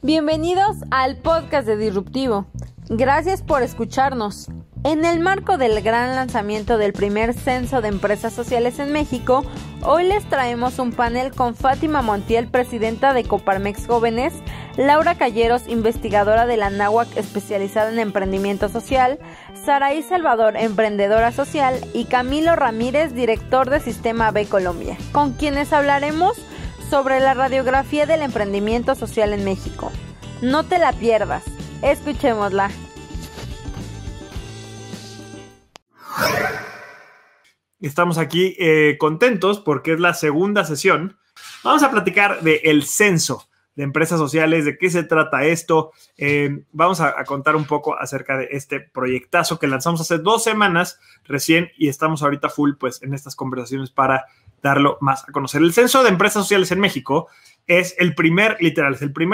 Bienvenidos al podcast de Disruptivo. Gracias por escucharnos. En el marco del gran lanzamiento del primer censo de empresas sociales en México, hoy les traemos un panel con Fátima Montiel, presidenta de Coparmex Jóvenes, Laura Calleros, investigadora de la NAWAC especializada en emprendimiento social, Saraí Salvador, emprendedora social, y Camilo Ramírez, director de Sistema B Colombia, con quienes hablaremos sobre la radiografía del emprendimiento social en México. No te la pierdas, escuchémosla. Estamos aquí contentos porque es la segunda sesión. Vamos a platicar del censo de empresas sociales, de qué se trata esto. Vamos a contar un poco acerca de este proyectazo que lanzamos hace 2 semanas recién y estamos ahorita full pues en estas conversaciones para darlo más a conocer. El censo de empresas sociales en México es el primer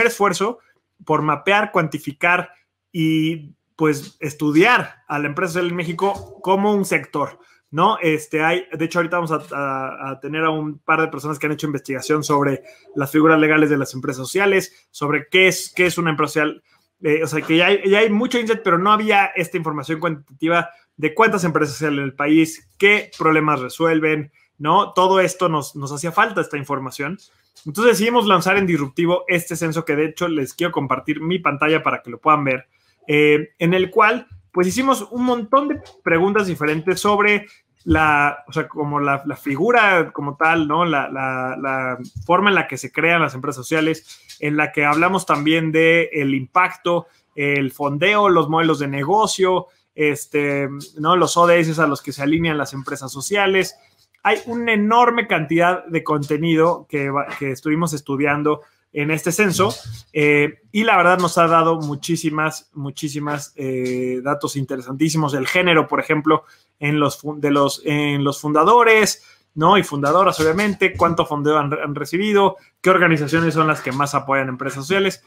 esfuerzo por mapear, cuantificar y pues estudiar a la empresa social en México como un sector, ¿no? De hecho, ahorita vamos a tener a un par de personas que han hecho investigación sobre las figuras legales de las empresas sociales, sobre qué es una empresa social. O sea, que ya hay mucho insight, pero no había esta información cuantitativa de cuántas empresas sociales en el país, qué problemas resuelven, ¿no? Todo esto nos hacía falta esta información. Entonces decidimos lanzar en Disruptivo este censo que de hecho les quiero compartir mi pantalla para que lo puedan ver, en el cual pues hicimos un montón de preguntas diferentes sobre la figura como tal, ¿no? La forma en la que se crean las empresas sociales, en la que hablamos también de el impacto, el fondeo, los modelos de negocio, ¿no? Los ODS a los que se alinean las empresas sociales. Hay una enorme cantidad de contenido que estuvimos estudiando en este censo y la verdad nos ha dado muchísimas datos interesantísimos del género, por ejemplo, en los fundadores, ¿no? Y fundadoras, obviamente, cuánto fondeo han recibido, qué organizaciones son las que más apoyan empresas sociales.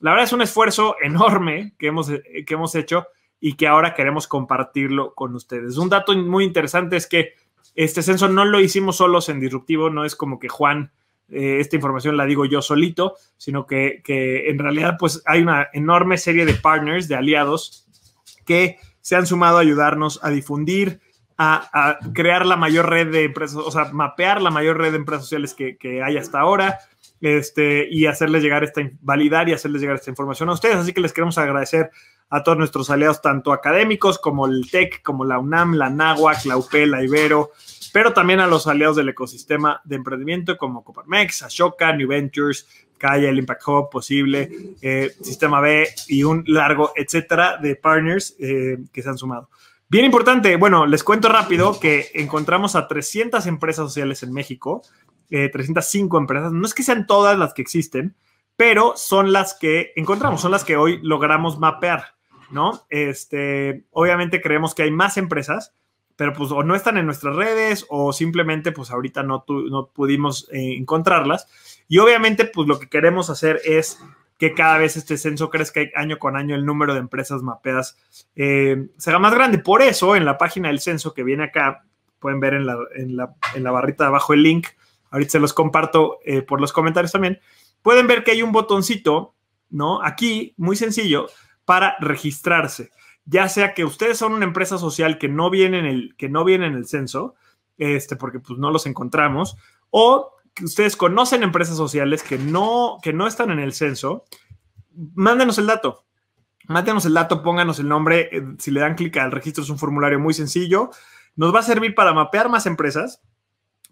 La verdad es un esfuerzo enorme que hemos hecho y que ahora queremos compartirlo con ustedes. Un dato muy interesante es que este censo no lo hicimos solos en Disruptivo, no es como que Juan, esta información la digo yo solito, sino que en realidad pues hay una enorme serie de partners, de aliados, que se han sumado a ayudarnos a difundir, a crear la mayor red de empresas, o sea, mapear la mayor red de empresas sociales que hay hasta ahora, y hacerles llegar validar y hacerles llegar esta información a ustedes. Así que les queremos agradecer a todos nuestros aliados, tanto académicos como el TEC, como la UNAM, la NAWAC, la UP, la Ibero, pero también a los aliados del ecosistema de emprendimiento como Coparmex, Ashoka, New Ventures, Kaya, el Impact Hub, Posible, Sistema B y un largo etcétera de partners que se han sumado. Bien importante, bueno, les cuento rápido que encontramos a 300 empresas sociales en México, 305 empresas. No es que sean todas las que existen, pero son las que encontramos, son las que hoy logramos mapear, ¿no? Obviamente creemos que hay más empresas, pero pues o no están en nuestras redes o simplemente pues ahorita no pudimos encontrarlas. Y obviamente pues lo que queremos hacer es que cada vez este censo crezca año con año, el número de empresas mapeadas será más grande. Por eso en la página del censo que viene acá, pueden ver en la barrita de abajo el link, ahorita se los comparto por los comentarios también, pueden ver que hay un botoncito, ¿no? Aquí, muy sencillo, para registrarse. Ya sea que ustedes son una empresa social que no viene en el censo, porque pues no los encontramos, o que ustedes conocen empresas sociales que no están en el censo, mándenos el dato. Mándenos el dato, pónganos el nombre. Si le dan clic al registro, es un formulario muy sencillo. Nos va a servir para mapear más empresas,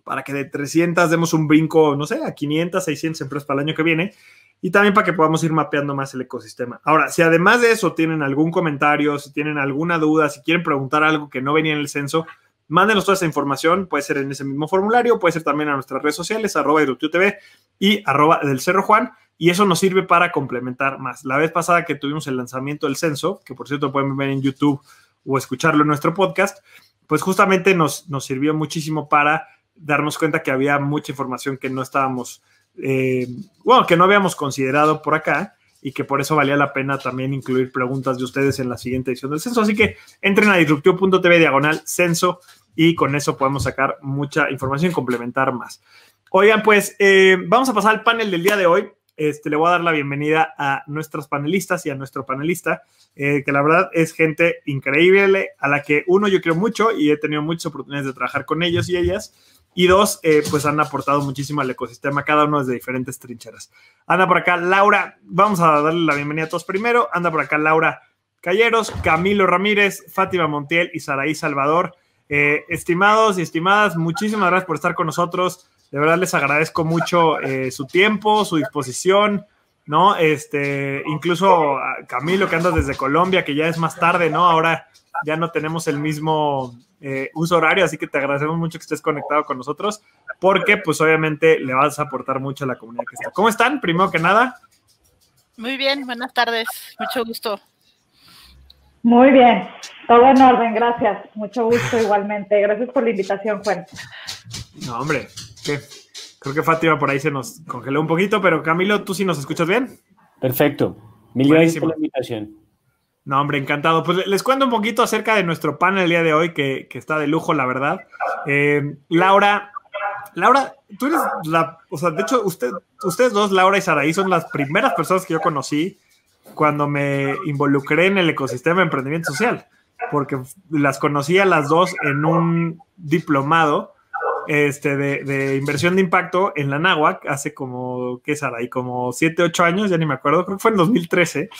para que de 300 demos un brinco, no sé, a 500, 600 empresas para el año que viene, y también para que podamos ir mapeando más el ecosistema. Ahora, si además de eso tienen algún comentario, si tienen alguna duda, si quieren preguntar algo que no venía en el censo, mándenos toda esa información. Puede ser en ese mismo formulario, puede ser también a nuestras redes sociales, @DisruptivoTV y @delcerrojuan, y eso nos sirve para complementar más. La vez pasada que tuvimos el lanzamiento del censo, que por cierto pueden ver en YouTube o escucharlo en nuestro podcast, pues justamente nos sirvió muchísimo para darnos cuenta que había mucha información que no estábamos, que no habíamos considerado por acá, y que por eso valía la pena también incluir preguntas de ustedes en la siguiente edición del censo. Así que entren a disruptivo.tv/censo y con eso podemos sacar mucha información y complementar más. Oigan, pues vamos a pasar al panel del día de hoy. le voy a dar la bienvenida a nuestras panelistas y a nuestro panelista, que la verdad es gente increíble, a la que uno, yo quiero mucho y he tenido muchas oportunidades de trabajar con ellos y ellas, y dos, pues han aportado muchísimo al ecosistema, cada uno desde diferentes trincheras. Anda por acá Laura, vamos a darle la bienvenida a todos primero, anda por acá Laura Calleros, Camilo Ramírez, Fátima Montiel y Saraí Salvador. Estimados y estimadas, muchísimas gracias por estar con nosotros. De verdad les agradezco mucho su tiempo, su disposición, ¿no? Incluso a Camilo, que andas desde Colombia, que ya es más tarde, ¿no? Ahora ya no tenemos el mismo uso horario, así que te agradecemos mucho que estés conectado con nosotros, porque pues obviamente le vas a aportar mucho a la comunidad que está. ¿Cómo están? Primero que nada. Muy bien, buenas tardes, mucho gusto. Muy bien, todo en orden, gracias. Mucho gusto igualmente. Gracias por la invitación, Juan. No, hombre, creo que Fátima por ahí se nos congeló un poquito, pero Camilo, ¿tú sí nos escuchas bien? Perfecto. Mil gracias por la invitación. No, hombre, encantado. Pues les cuento un poquito acerca de nuestro panel el día de hoy, que está de lujo, la verdad. Laura, tú eres de hecho, ustedes dos, Laura y Saraí, son las primeras personas que yo conocí cuando me involucré en el ecosistema de emprendimiento social, porque las conocí a las dos en un diplomado de inversión de impacto en la Anáhuac hace como, ¿qué Saraí? Como 7, 8 años, ya ni me acuerdo, creo que fue en 2013.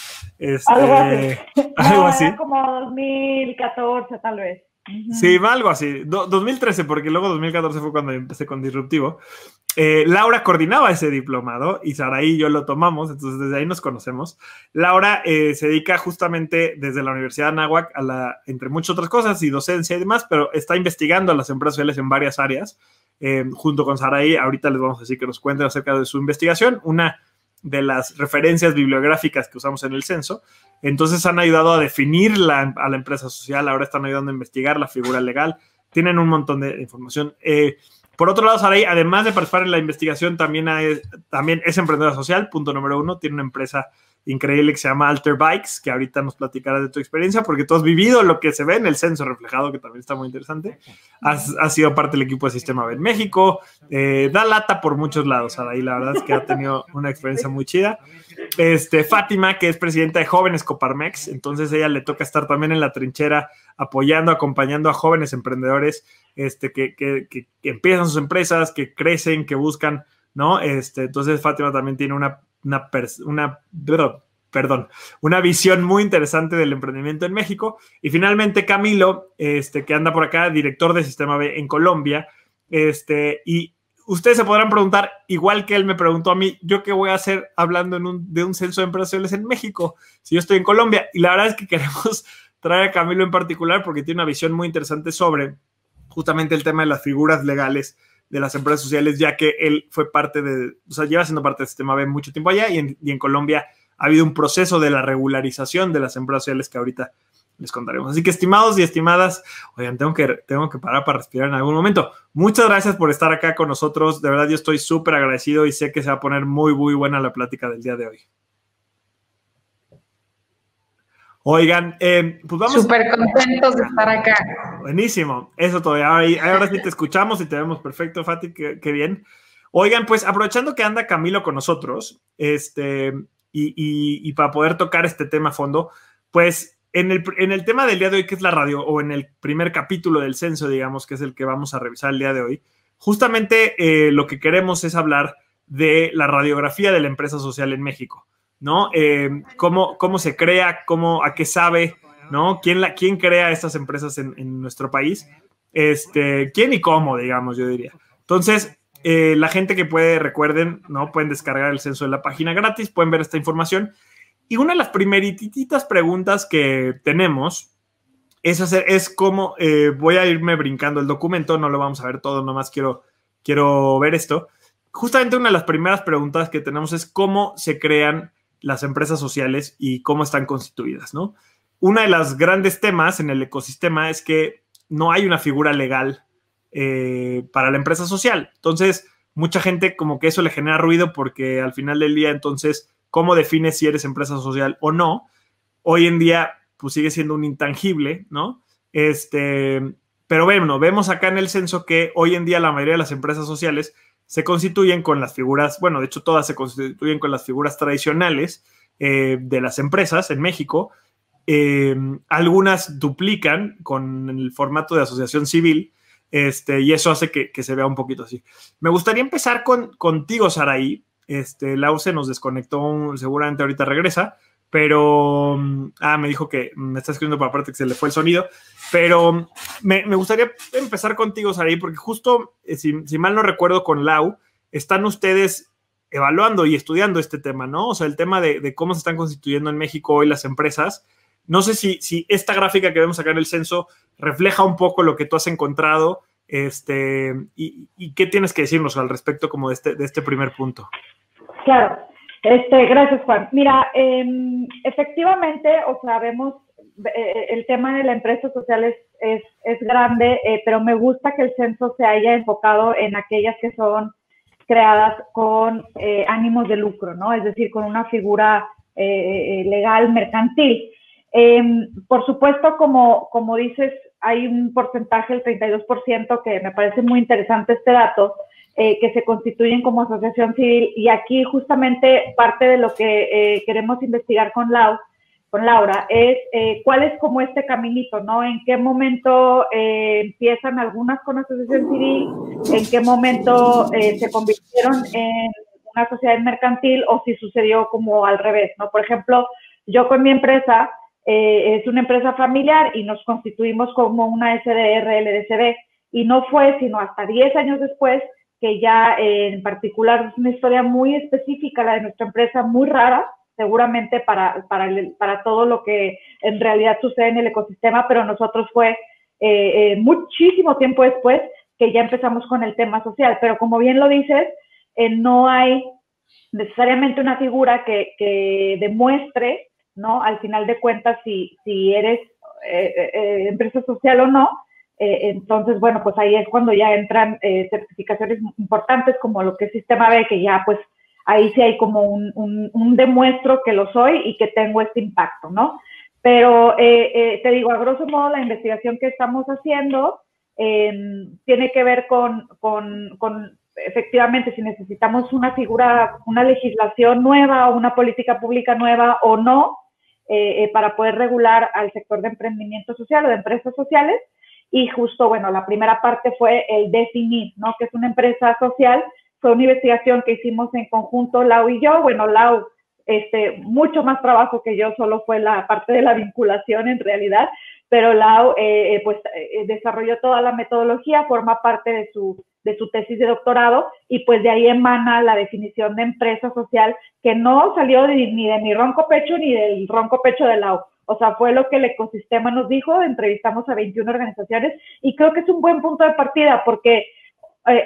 Algo así. Algo así. Era como 2014 tal vez. Sí, algo así. 2013, porque luego 2014 fue cuando empecé con Disruptivo. Laura coordinaba ese diplomado y Saraí y yo lo tomamos, entonces desde ahí nos conocemos. Laura se dedica justamente desde la Universidad de Anáhuac entre muchas otras cosas y docencia y demás, pero está investigando a las empresas sociales en varias áreas. Junto con Saraí, ahorita les vamos a decir que nos cuenten acerca de su investigación, una de las referencias bibliográficas que usamos en el censo. Entonces han ayudado a definir a la empresa social, ahora están ayudando a investigar la figura legal, tienen un montón de información. Por otro lado, Saraí, además de participar en la investigación, también es emprendedora social, punto número 1, tiene una empresa increíble que se llama Alter Bikes, que ahorita nos platicará de tu experiencia, porque tú has vivido lo que se ve en el censo reflejado, que también está muy interesante. Has sido parte del equipo de Sistema B en México, da lata por muchos lados, Saraí, la verdad es que ha tenido una experiencia muy chida. Fátima, que es presidenta de Jóvenes Coparmex, entonces a ella le toca estar también en la trinchera, apoyando, acompañando a jóvenes emprendedores que empiezan sus empresas, que crecen, que buscan, ¿no? Entonces Fátima también tiene una visión muy interesante del emprendimiento en México. Y finalmente Camilo, que anda por acá, director de Sistema B en Colombia, y ustedes se podrán preguntar, igual que él me preguntó a mí, ¿yo qué voy a hacer hablando de un censo de empresas sociales en México si yo estoy en Colombia? Y la verdad es que queremos traer a Camilo en particular porque tiene una visión muy interesante sobre justamente el tema de las figuras legales de las empresas sociales, ya que él fue lleva siendo parte del Sistema B mucho tiempo allá y en Colombia ha habido un proceso de la regularización de las empresas sociales que ahorita les contaremos. Así que, estimados y estimadas, oigan, tengo que parar para respirar en algún momento. Muchas gracias por estar acá con nosotros. De verdad, yo estoy súper agradecido y sé que se va a poner muy, muy buena la plática del día de hoy. Oigan, pues vamos. Súper contentos de estar acá. Buenísimo, eso todavía. Ahora sí te escuchamos y te vemos perfecto, Fati, qué bien. Oigan, pues aprovechando que anda Camilo con nosotros, y para poder tocar este tema a fondo, pues en el tema del día de hoy, que es la radio, o en el primer capítulo del censo, digamos, que es el que vamos a revisar el día de hoy, justamente lo que queremos es hablar de la radiografía de la empresa social en México, ¿no? Cómo se crea, a qué sabe, ¿no? ¿Quién crea estas empresas en nuestro país? ¿Quién y cómo, digamos, yo diría? Entonces, la gente que puede, recuerden, ¿no? Pueden descargar el censo de la página gratis, pueden ver esta información. Y una de las primerititas preguntas que tenemos es cómo, voy a irme brincando el documento, no lo vamos a ver todo, nomás quiero ver esto. Justamente una de las primeras preguntas que tenemos es cómo se crean las empresas sociales y cómo están constituidas, ¿no? Uno de los grandes temas en el ecosistema es que no hay una figura legal para la empresa social. Entonces, mucha gente como que eso le genera ruido porque al final del día, entonces, ¿cómo defines si eres empresa social o no? Hoy en día, pues sigue siendo un intangible, ¿no? Pero bueno, vemos acá en el censo que hoy en día la mayoría de las empresas sociales se constituyen con las figuras, bueno, de hecho todas se constituyen con las figuras tradicionales de las empresas en México. Algunas duplican con el formato de asociación civil, y eso hace que se vea un poquito así. Me gustaría empezar contigo, Saraí. Lau se nos desconectó, seguramente ahorita regresa, pero me dijo que me está escribiendo por aparte que se le fue el sonido, pero me gustaría empezar contigo, Saraí, porque justo, si mal no recuerdo, con Lau, están ustedes evaluando y estudiando este tema, ¿no? O sea, el tema de cómo se están constituyendo en México hoy las empresas. No sé si esta gráfica que vemos acá en el censo refleja un poco lo que tú has encontrado, y qué tienes que decirnos al respecto como de este primer punto. Claro, gracias, Juan. Mira, efectivamente, o sea, vemos el tema de la empresa social es grande, pero me gusta que el censo se haya enfocado en aquellas que son creadas con ánimos de lucro, ¿no? Es decir, con una figura legal, mercantil. Por supuesto, como dices, hay un porcentaje, el 32%, que me parece muy interesante este dato, que se constituyen como asociación civil, y aquí justamente parte de lo que queremos investigar con Laura es cuál es como este caminito, ¿no? En qué momento empiezan algunas con asociación civil, en qué momento se convirtieron en una sociedad mercantil, o si sucedió como al revés, ¿no? Por ejemplo, yo con mi empresa, es una empresa familiar y nos constituimos como una SDR LDCB, y no fue sino hasta 10 años después que ya en particular es una historia muy específica la de nuestra empresa, muy rara, seguramente para todo lo que en realidad sucede en el ecosistema, pero nosotros fue muchísimo tiempo después que ya empezamos con el tema social. Pero como bien lo dices, no hay necesariamente una figura que demuestre, ¿no? Al final de cuentas, si eres empresa social o no. Entonces, bueno, pues ahí es cuando ya entran certificaciones importantes como lo que es Sistema B, que ya pues ahí sí hay como un demuestro que lo soy y que tengo este impacto, ¿no? Pero te digo, a grosso modo, la investigación que estamos haciendo tiene que ver con efectivamente si necesitamos una figura, una legislación nueva o una política pública nueva o no, para poder regular al sector de emprendimiento social o de empresas sociales. Y justo, bueno, la primera parte fue el definir, ¿no? Que es una empresa social. Fue una investigación que hicimos en conjunto Lau y yo. Bueno, Lau, mucho más trabajo que yo, solo fue la parte de la vinculación en realidad, pero Lau, desarrolló toda la metodología, forma parte de su tesis de doctorado, y pues de ahí emana la definición de empresa social, que no salió ni de mi ronco pecho ni del ronco pecho de Lau. O sea, fue lo que el ecosistema nos dijo. Entrevistamos a 21 organizaciones y creo que es un buen punto de partida porque,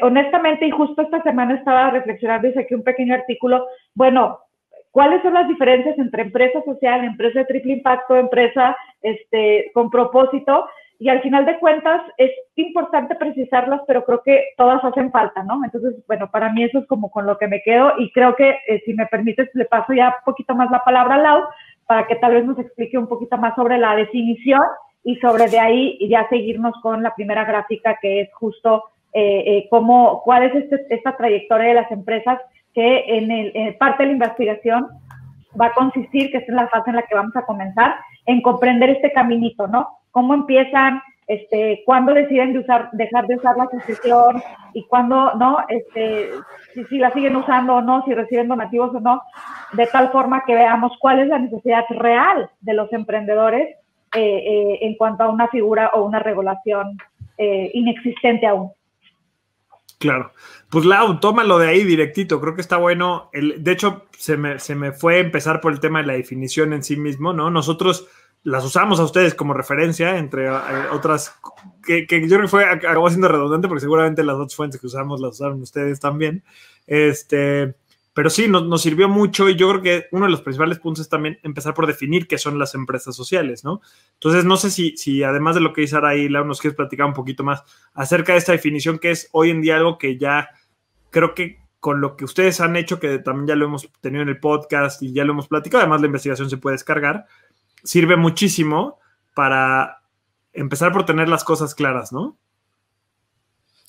honestamente, y justo esta semana estaba reflexionando y saqué un pequeño artículo, bueno, ¿cuáles son las diferencias entre empresa social, empresa de triple impacto, empresa con propósito? Y al final de cuentas es importante precisarlas, pero creo que todas hacen falta, ¿no? Entonces, bueno, para mí eso es como con lo que me quedo, y creo que, si me permites, le paso ya un poquito más la palabra a Lau, para que tal vez nos explique un poquito más sobre la definición y sobre de ahí ya seguirnos con la primera gráfica, que es justo cuál es esta trayectoria de las empresas, que en parte de la investigación va a consistir, que esta es la fase en la que vamos a comenzar, en comprender este caminito, ¿no? Cómo empiezan, cuándo deciden dejar de usar la asociación y cuándo, ¿no? Si la siguen usando o no, si reciben donativos o no, de tal forma que veamos cuál es la necesidad real de los emprendedores en cuanto a una figura o una regulación inexistente aún. Claro. Pues Lau, tómalo de ahí directito, creo que está bueno. De hecho, se me fue empezar por el tema de la definición en sí mismo, ¿no? Nosotros las usamos a ustedes como referencia, entre otras, que yo creo que acabó siendo redundante, porque seguramente las otras fuentes que usamos las usaron ustedes también. Pero sí, nos sirvió mucho, y yo creo que uno de los principales puntos es también empezar por definir qué son las empresas sociales, ¿no? Entonces, no sé si además de lo que dice Saraí, Lau, nos quieres platicar un poquito más acerca de esta definición, que es hoy en día algo que ya creo que con lo que ustedes han hecho, que también ya lo hemos tenido en el podcast y ya lo hemos platicado, además la investigación se puede descargar, sirve muchísimo para empezar por tener las cosas claras, ¿no?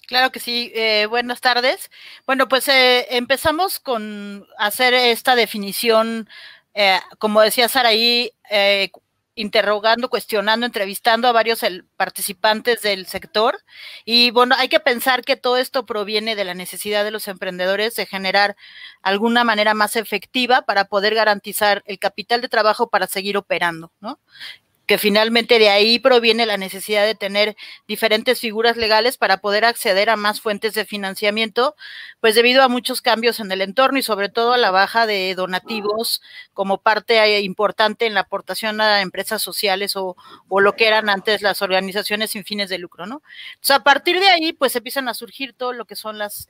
Claro que sí. Buenas tardes. Bueno, pues empezamos con hacer esta definición, como decía Saraí, interrogando, cuestionando, entrevistando a varios participantes del sector. Y bueno, hay que pensar que todo esto proviene de la necesidad de los emprendedores de generar alguna manera más efectiva para poder garantizar el capital de trabajo para seguir operando, ¿no? Que finalmente de ahí proviene la necesidad de tener diferentes figuras legales para poder acceder a más fuentes de financiamiento, pues debido a muchos cambios en el entorno y sobre todo a la baja de donativos como parte importante en la aportación a empresas sociales o lo que eran antes las organizaciones sin fines de lucro, ¿no? Entonces, a partir de ahí, pues empiezan a surgir todo lo que son las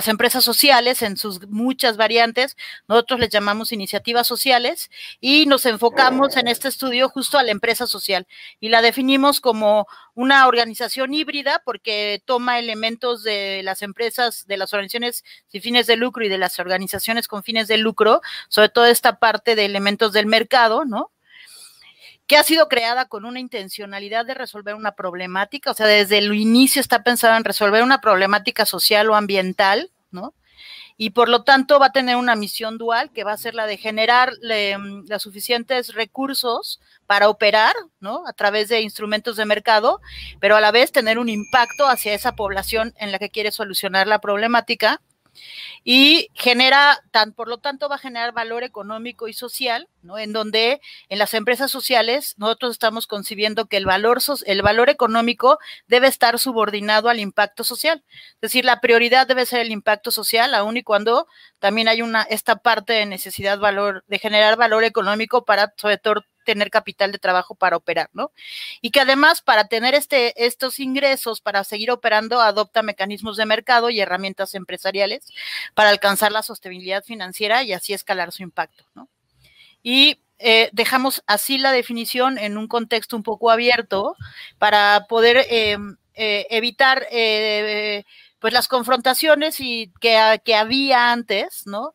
empresas sociales en sus muchas variantes. Nosotros les llamamos iniciativas sociales y nos enfocamos en este estudio justo a la empresa social y la definimos como una organización híbrida porque toma elementos de las empresas, de las organizaciones sin fines de lucro y de las organizaciones con fines de lucro, sobre todo esta parte de elementos del mercado, ¿no? Que ha sido creada con una intencionalidad de resolver una problemática, o sea, desde el inicio está pensado en resolver una problemática social o ambiental, ¿no? Y por lo tanto va a tener una misión dual que va a ser la de generar los suficientes recursos para operar, ¿no? A través de instrumentos de mercado, pero a la vez tener un impacto hacia esa población en la que quiere solucionar la problemática y por lo tanto va a generar valor económico y social, ¿no? En donde en las empresas sociales nosotros estamos concibiendo que el valor económico debe estar subordinado al impacto social, es decir, la prioridad debe ser el impacto social, aun y cuando también hay esta parte de necesidad de generar valor económico para sobre todo tener capital de trabajo para operar, ¿no? Y que además para tener estos ingresos, para seguir operando, adopta mecanismos de mercado y herramientas empresariales para alcanzar la sostenibilidad financiera y así escalar su impacto, ¿no? Y dejamos así la definición en un contexto un poco abierto para poder evitar pues las confrontaciones que había antes, ¿no?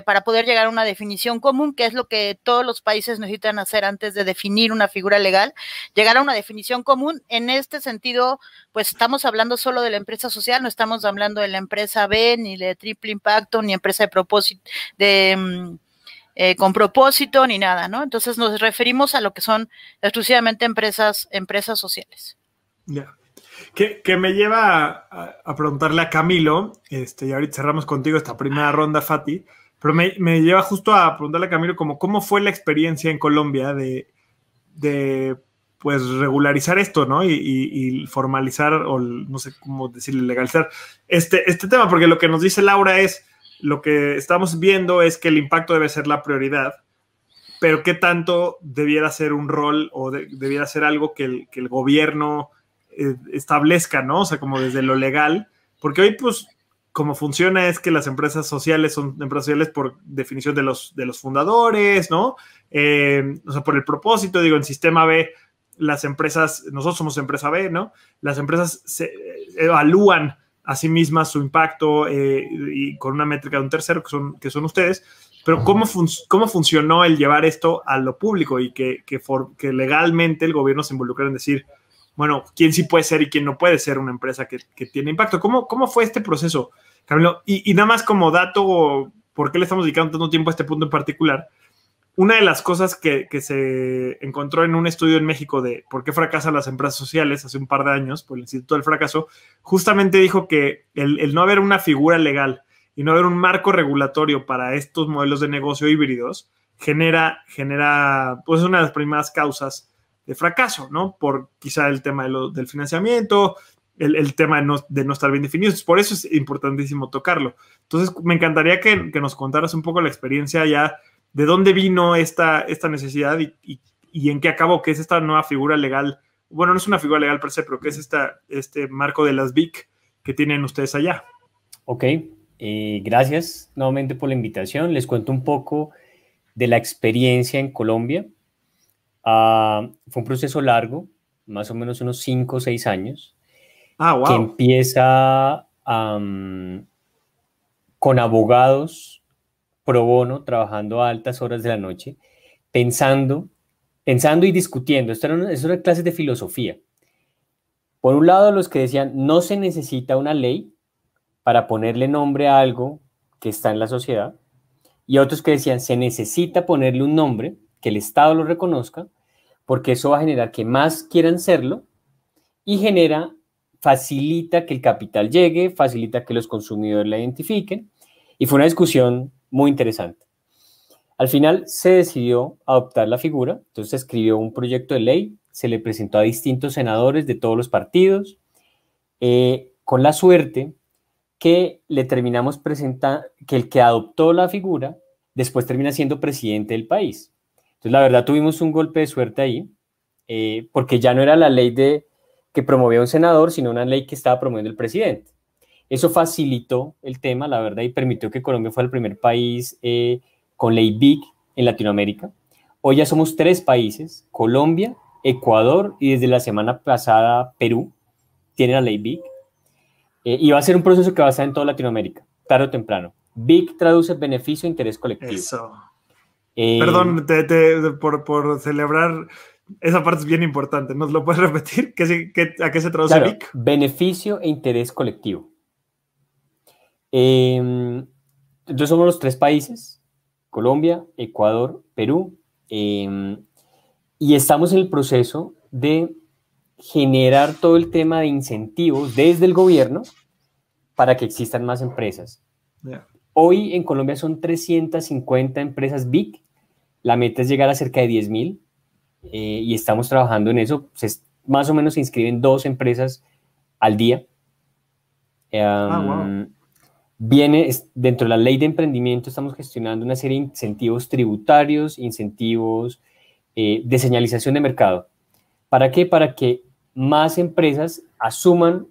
Para poder llegar a una definición común, que es lo que todos los países necesitan hacer antes de definir una figura legal, llegar a una definición común. En este sentido, pues estamos hablando solo de la empresa social, no estamos hablando de la empresa B, ni de triple impacto, ni empresa de propósito, con propósito, ni nada, ¿no? Entonces nos referimos a lo que son exclusivamente empresas sociales. Ya. Que me lleva a preguntarle a Camilo, y ahorita cerramos contigo esta primera ronda, Fati, pero me lleva justo a preguntarle a Camilo como cómo fue la experiencia en Colombia de pues regularizar esto, ¿no? Y formalizar, o no sé cómo decirle, legalizar este tema, porque lo que nos dice Laura es, lo que estamos viendo es que el impacto debe ser la prioridad, pero qué tanto debiera ser un rol o debiera ser algo que el gobierno establezca, ¿no? O sea, como desde lo legal, porque hoy, pues, como funciona es que las empresas sociales son empresas sociales por definición de los fundadores, ¿no? O sea, por el propósito, digo, en sistema B, las empresas, nosotros somos empresa B, ¿no? Las empresas se evalúan a sí mismas su impacto y con una métrica de un tercero, que son ustedes, pero ¿cómo funcionó el llevar esto a lo público y que legalmente el gobierno se involucrara en decir, bueno, quién sí puede ser y quién no puede ser una empresa que tiene impacto? ¿Cómo fue este proceso, Camilo? Y nada más como dato, ¿por qué le estamos dedicando tanto tiempo a este punto en particular? Una de las cosas que se encontró en un estudio en México de por qué fracasan las empresas sociales hace un par de años, por el Instituto del Fracaso, justamente dijo que el no haber una figura legal y no haber un marco regulatorio para estos modelos de negocio híbridos genera pues una de las primeras causas de fracaso, ¿no? Por quizá el tema del financiamiento, el tema de no estar bien definidos. Por eso es importantísimo tocarlo. Entonces, me encantaría que nos contaras un poco la experiencia ya, de dónde vino esta necesidad y en qué acabó, que es esta nueva figura legal. Bueno, no es una figura legal per se, pero que es este marco de las BIC que tienen ustedes allá. Ok, gracias nuevamente por la invitación. Les cuento un poco de la experiencia en Colombia. Fue un proceso largo, más o menos unos 5 o 6 años, wow. Que empieza con abogados pro bono, trabajando a altas horas de la noche, pensando y discutiendo. Esto era clases de filosofía. Por un lado, los que decían no se necesita una ley para ponerle nombre a algo que está en la sociedad, y otros que decían se necesita ponerle un nombre, que el Estado lo reconozca, porque eso va a generar que más quieran serlo y facilita que el capital llegue, facilita que los consumidores la identifiquen, y fue una discusión muy interesante. Al final se decidió adoptar la figura, entonces se escribió un proyecto de ley, se le presentó a distintos senadores de todos los partidos, con la suerte que le terminamos presentando, que el que adoptó la figura después termina siendo presidente del país. Entonces, la verdad, tuvimos un golpe de suerte ahí, porque ya no era la ley que promovía un senador, sino una ley que estaba promoviendo el presidente. Eso facilitó el tema, la verdad, y permitió que Colombia fuera el primer país con ley BIC en Latinoamérica. Hoy ya somos 3 países, Colombia, Ecuador y desde la semana pasada Perú, tiene la ley BIC. Y va a ser un proceso que va a estar en toda Latinoamérica, tarde o temprano. BIC traduce beneficio e interés colectivo. Eso. Perdón, por celebrar, esa parte es bien importante. ¿Nos lo puedes repetir? ¿A qué se traduce claro, BIC? Beneficio e interés colectivo. Entonces somos los 3 países, Colombia, Ecuador, Perú, y estamos en el proceso de generar todo el tema de incentivos desde el gobierno para que existan más empresas. Yeah. Hoy en Colombia son 350 empresas BIC, la meta es llegar a cerca de 10.000 y estamos trabajando en eso. Más o menos se inscriben 2 empresas al día. Wow. Viene dentro de la ley de emprendimiento, estamos gestionando una serie de incentivos tributarios, incentivos de señalización de mercado. ¿Para qué? Para que más empresas asuman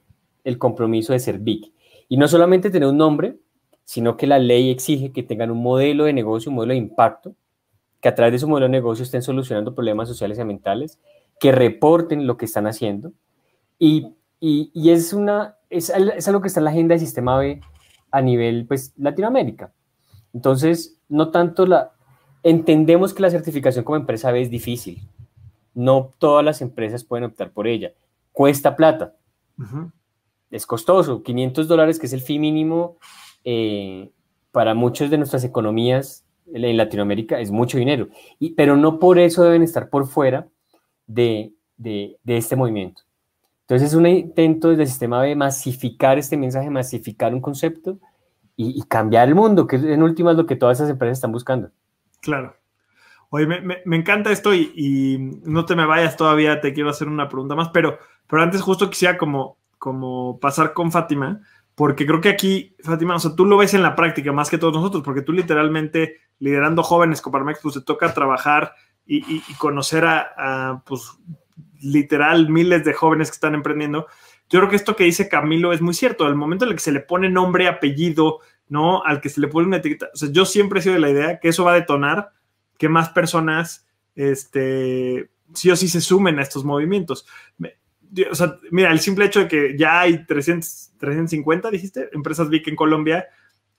el compromiso de ser BIC. Y no solamente tener un nombre, sino que la ley exige que tengan un modelo de negocio, un modelo de impacto, que a través de su modelo de negocio estén solucionando problemas sociales y ambientales, que reporten lo que están haciendo. Y es algo que está en la agenda del sistema B a nivel, pues, Latinoamérica. Entonces, no tanto entendemos que la certificación como empresa B es difícil. No todas las empresas pueden optar por ella. Cuesta plata. Uh-huh. Es costoso. $500, que es el fee mínimo para muchas de nuestras economías en Latinoamérica, es mucho dinero. Pero no por eso deben estar por fuera de este movimiento. Entonces es un intento desde el sistema de masificar este mensaje, masificar un concepto y cambiar el mundo, que en última es lo que todas esas empresas están buscando. Claro. Oye, me encanta esto y no te me vayas todavía, te quiero hacer una pregunta más, pero antes justo quisiera como pasar con Fátima, porque creo que aquí, Fátima, o sea, tú lo ves en la práctica más que todos nosotros, porque tú literalmente liderando jóvenes Coparmex, pues te toca trabajar y conocer pues literal miles de jóvenes que están emprendiendo. Yo creo que esto que dice Camilo es muy cierto. El momento en el que se le pone nombre, apellido, ¿no? Al que se le pone una etiqueta. O sea, yo siempre he sido de la idea que eso va a detonar que más personas sí o sí se sumen a estos movimientos. O sea, mira, el simple hecho de que ya hay 350, dijiste, empresas BIC en Colombia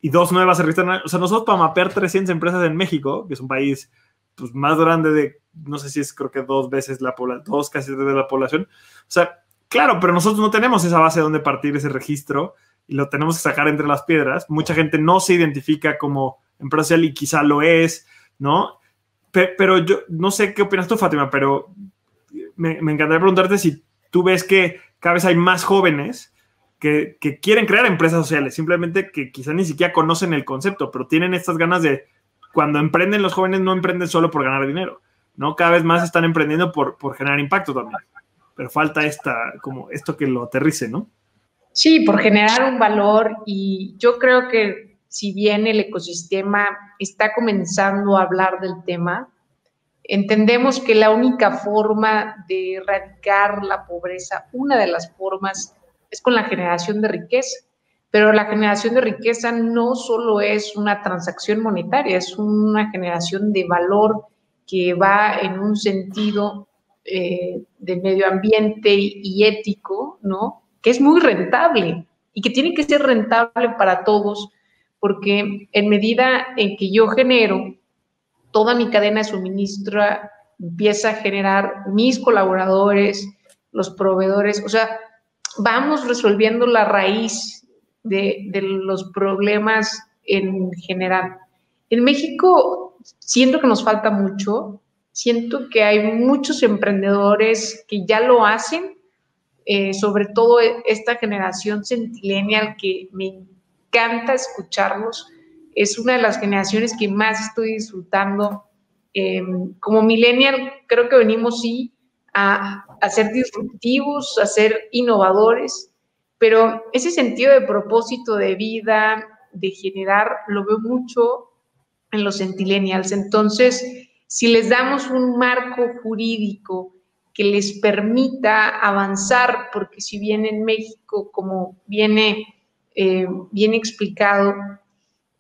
y 2 nuevas se registran. O sea, nosotros para mapear 300 empresas en México, que es un país pues, más grande de, no sé si es, creo que 2 veces la población, 2 casi de la población. O sea, claro, pero nosotros no tenemos esa base donde partir ese registro y lo tenemos que sacar entre las piedras. Mucha gente no se identifica como empresarial y quizá lo es, ¿no? Pero yo no sé qué opinas tú, Fátima, pero me encantaría preguntarte si tú ves que cada vez hay más jóvenes que quieren crear empresas sociales, simplemente que quizá ni siquiera conocen el concepto, pero tienen estas ganas de, cuando emprenden los jóvenes, no emprenden solo por ganar dinero, ¿no? Cada vez más están emprendiendo por generar impacto también. Pero falta como esto que lo aterrice, ¿no? Sí, por generar un valor, y yo creo que si bien el ecosistema está comenzando a hablar del tema, entendemos que la única forma de erradicar la pobreza, una de las formas, es con la generación de riqueza. Pero la generación de riqueza no solo es una transacción monetaria, es una generación de valor que va en un sentido del medio ambiente y ético, ¿no? Que es muy rentable y que tiene que ser rentable para todos, porque en medida en que yo genero, toda mi cadena de suministro empieza a generar mis colaboradores, los proveedores, o sea, vamos resolviendo la raíz de los problemas en general. En México siento que nos falta mucho, siento que hay muchos emprendedores que ya lo hacen, sobre todo esta generación centennial que me encanta escucharlos, es una de las generaciones que más estoy disfrutando. Como millennial creo que venimos sí a ser disruptivos, a ser innovadores, pero ese sentido de propósito de vida, de generar, lo veo mucho en los centennials. Entonces, si les damos un marco jurídico que les permita avanzar, porque si bien en México, como viene bien explicado,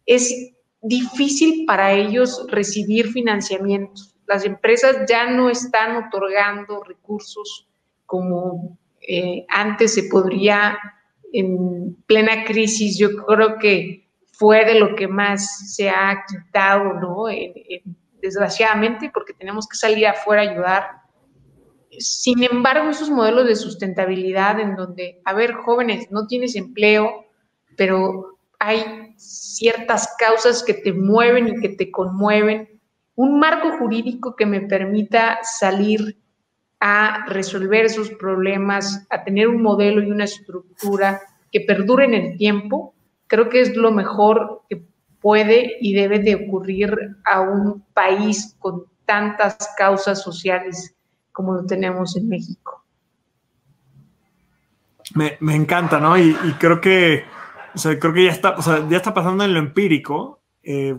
es difícil para ellos recibir financiamientos. Las empresas ya no están otorgando recursos como antes se podría en plena crisis. Yo creo que fue de lo que más se ha quitado, ¿no? Desgraciadamente, porque tenemos que salir afuera a ayudar. Sin embargo, esos modelos de sustentabilidad en donde, a ver, jóvenes, no tienes empleo, pero hay ciertas causas que te mueven y que te conmueven, un marco jurídico que me permita salir a resolver esos problemas, a tener un modelo y una estructura que perdure en el tiempo, creo que es lo mejor que puede y debe de ocurrir a un país con tantas causas sociales como lo tenemos en México. Me encanta, ¿no? Y creo que, o sea, creo que ya está pasando en lo empírico,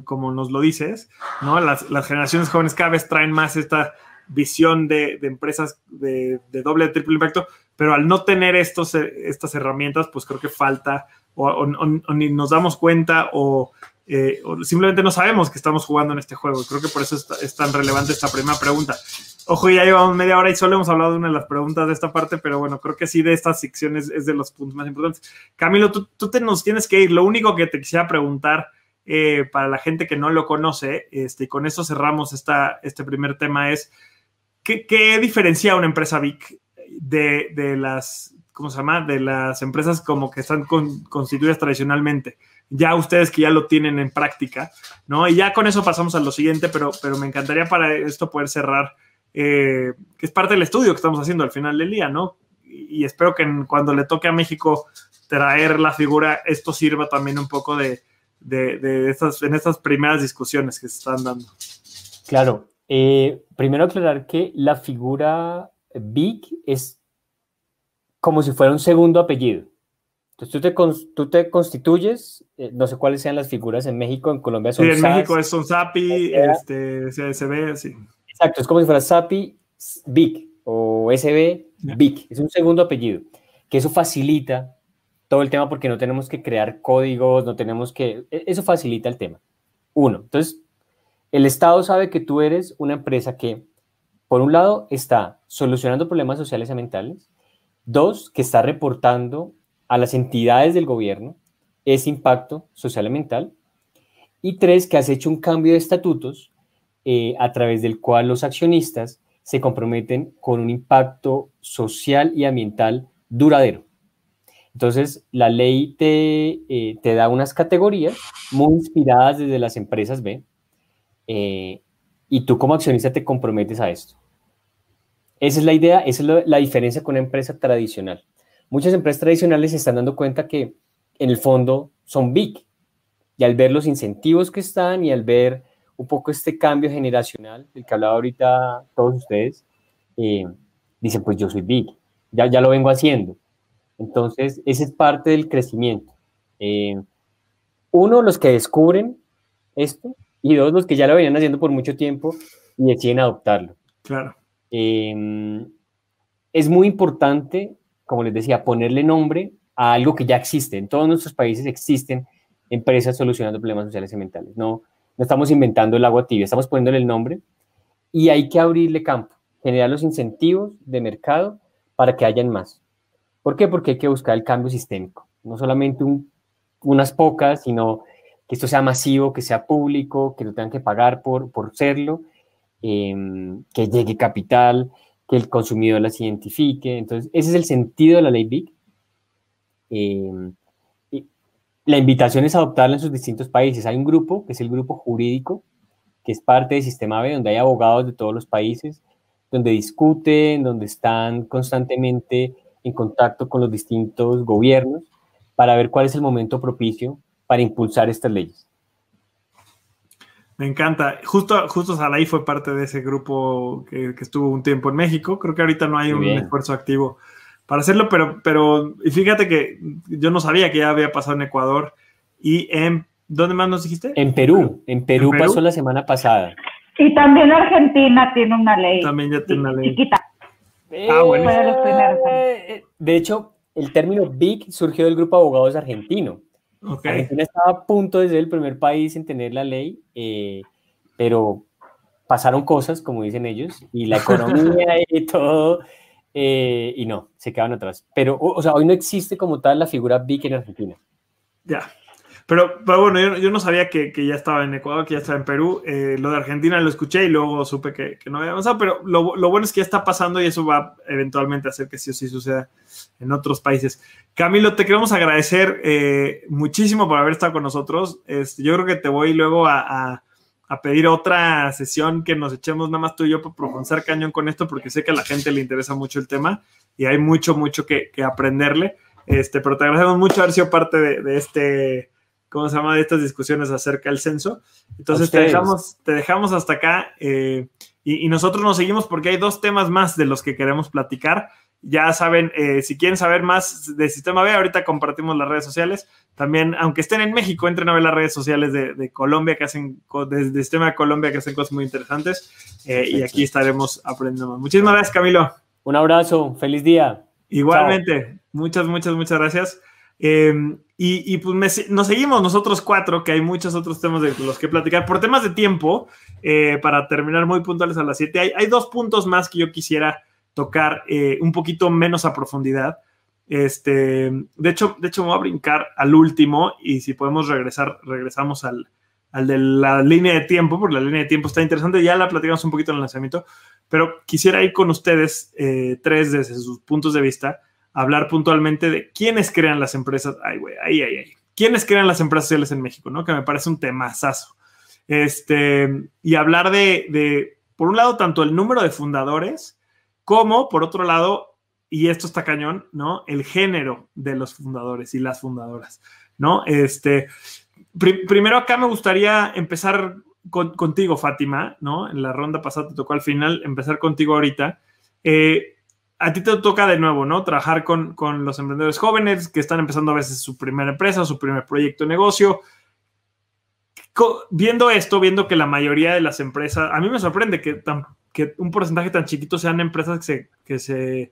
como nos lo dices, ¿no? Las generaciones jóvenes cada vez traen más esta visión de empresas de doble, de triple impacto, pero al no tener estas herramientas, pues creo que falta, o ni nos damos cuenta, o simplemente no sabemos que estamos jugando en este juego. Creo que por eso es tan relevante esta primera pregunta. Ojo, ya llevamos media hora y solo hemos hablado de una de las preguntas de esta parte, pero bueno, creo que sí, de estas secciones es de los puntos más importantes. Camilo, tú nos tienes que ir. Lo único que te quisiera preguntar, para la gente que no lo conoce, y con eso cerramos este primer tema, es ¿qué diferencia a una empresa BIC de las, ¿cómo se llama?, de las empresas como que están constituidas tradicionalmente? Ya ustedes que ya lo tienen en práctica, ¿no? Y ya con eso pasamos a lo siguiente, pero me encantaría para esto poder cerrar, que es parte del estudio que estamos haciendo al final del día, ¿no? Y espero que cuando le toque a México traer la figura, esto sirva también un poco en estas primeras discusiones que se están dando. Claro. Primero aclarar que la figura BIC es como si fuera un segundo apellido. Entonces tú te constituyes, no sé cuáles sean las figuras en México, en Colombia son sí, en SAS, México es SAPI, CSB, sí. Exacto, es como si fuera SAPI BIC o SB BIC, es un segundo apellido, que eso facilita todo el tema porque no tenemos que crear códigos, eso facilita el tema. Uno, entonces, el Estado sabe que tú eres una empresa que, por un lado, está solucionando problemas sociales y ambientales, dos, que está reportando a las entidades del gobierno ese impacto social y ambiental, y tres, que has hecho un cambio de estatutos a través del cual los accionistas se comprometen con un impacto social y ambiental duradero. Entonces, la ley te da unas categorías muy inspiradas desde las empresas B, y tú como accionista te comprometes a esto. Esa es la idea, esa es la diferencia con una empresa tradicional. Muchas empresas tradicionales se están dando cuenta que en el fondo son BIC, y al ver los incentivos que están y al ver un poco este cambio generacional del que hablaba ahorita todos ustedes, dicen, pues yo soy BIC, ya lo vengo haciendo. Entonces, esa es parte del crecimiento. Uno, los que descubren esto, y dos, los que ya lo venían haciendo por mucho tiempo y deciden adoptarlo. Claro. Es muy importante, como les decía, ponerle nombre a algo que ya existe. En todos nuestros países existen empresas solucionando problemas sociales y ambientales. No estamos inventando el agua tibia, estamos poniéndole el nombre y hay que abrirle campo, generar los incentivos de mercado para que hayan más. ¿Por qué? Porque hay que buscar el cambio sistémico. No solamente unas pocas, sino que esto sea masivo, que sea público, que no tengan que pagar por serlo, que llegue capital, que el consumidor las identifique. Entonces, ese es el sentido de la ley BIC. y la invitación es adoptarla en sus distintos países. Hay un grupo, que es el grupo jurídico, que es parte del Sistema B, donde hay abogados de todos los países, donde discuten, donde están constantemente en contacto con los distintos gobiernos para ver cuál es el momento propicio para impulsar estas leyes. Me encanta. Justo Sarai fue parte de ese grupo que estuvo un tiempo en México. Creo que ahorita no hay un esfuerzo activo para hacerlo, pero fíjate que yo no sabía que ya había pasado en Ecuador. ¿Y en dónde más nos dijiste? En Perú. En Perú pasó la semana pasada. Y también Argentina tiene una ley. También ya tiene una ley. Chiquita. Bueno. De hecho, el término BIC surgió del grupo de abogados argentino. Okay. Argentina estaba a punto de ser el primer país en tener la ley, pero pasaron cosas, como dicen ellos, y la economía y todo, y no, se quedaron atrás. Pero, o sea, hoy no existe como tal la figura BIC en Argentina. Ya. Pero bueno, yo no sabía que ya estaba en Ecuador, que ya estaba en Perú. Lo de Argentina lo escuché y luego supe que no había avanzado, pero lo bueno es que ya está pasando y eso va eventualmente a hacer que sí o sí suceda en otros países. Camilo, te queremos agradecer muchísimo por haber estado con nosotros. Yo creo que te voy luego a pedir otra sesión que nos echemos nada más tú y yo para profundizar cañón con esto, porque sé que a la gente le interesa mucho el tema y hay mucho que aprenderle. Pero te agradecemos mucho haber sido parte de este... ¿Cómo se llama? De estas discusiones acerca del censo. Entonces te dejamos hasta acá y nosotros nos seguimos porque hay 2 temas más de los que queremos platicar. Ya saben, si quieren saber más del Sistema B, ahorita compartimos las redes sociales. También, aunque estén en México, entren a ver las redes sociales de Colombia, que hacen, del Sistema de Colombia, que hacen cosas muy interesantes. Y aquí estaremos aprendiendo más. Muchísimas gracias, Camilo. Un abrazo, feliz día. Igualmente, chao. Muchas gracias. Y pues nos seguimos nosotros 4, que hay muchos otros temas de los que platicar. Por temas de tiempo, para terminar muy puntuales a las 7, hay 2 puntos más que yo quisiera tocar un poquito menos a profundidad. De hecho me voy a brincar al último y si podemos regresamos al de la línea de tiempo, porque la línea de tiempo está interesante. Ya la platicamos un poquito en el lanzamiento, pero quisiera ir con ustedes 3 desde sus puntos de vista, hablar puntualmente de quiénes crean las empresas. ¿Quiénes crean las empresas sociales en México? ¿No? Que me parece un temazazo. Y hablar de, por un lado, tanto el número de fundadores, como, por otro lado, y esto está cañón, ¿no? El género de los fundadores y las fundadoras, ¿no? Primero acá me gustaría empezar contigo, Fátima, ¿no? En la ronda pasada te tocó al final, empezar contigo ahorita. A ti te toca de nuevo, ¿no? Trabajar con los emprendedores jóvenes que están empezando a veces su primera empresa, su primer proyecto de negocio. Viendo esto, viendo que la mayoría de las empresas, a mí me sorprende que un porcentaje tan chiquito sean empresas que se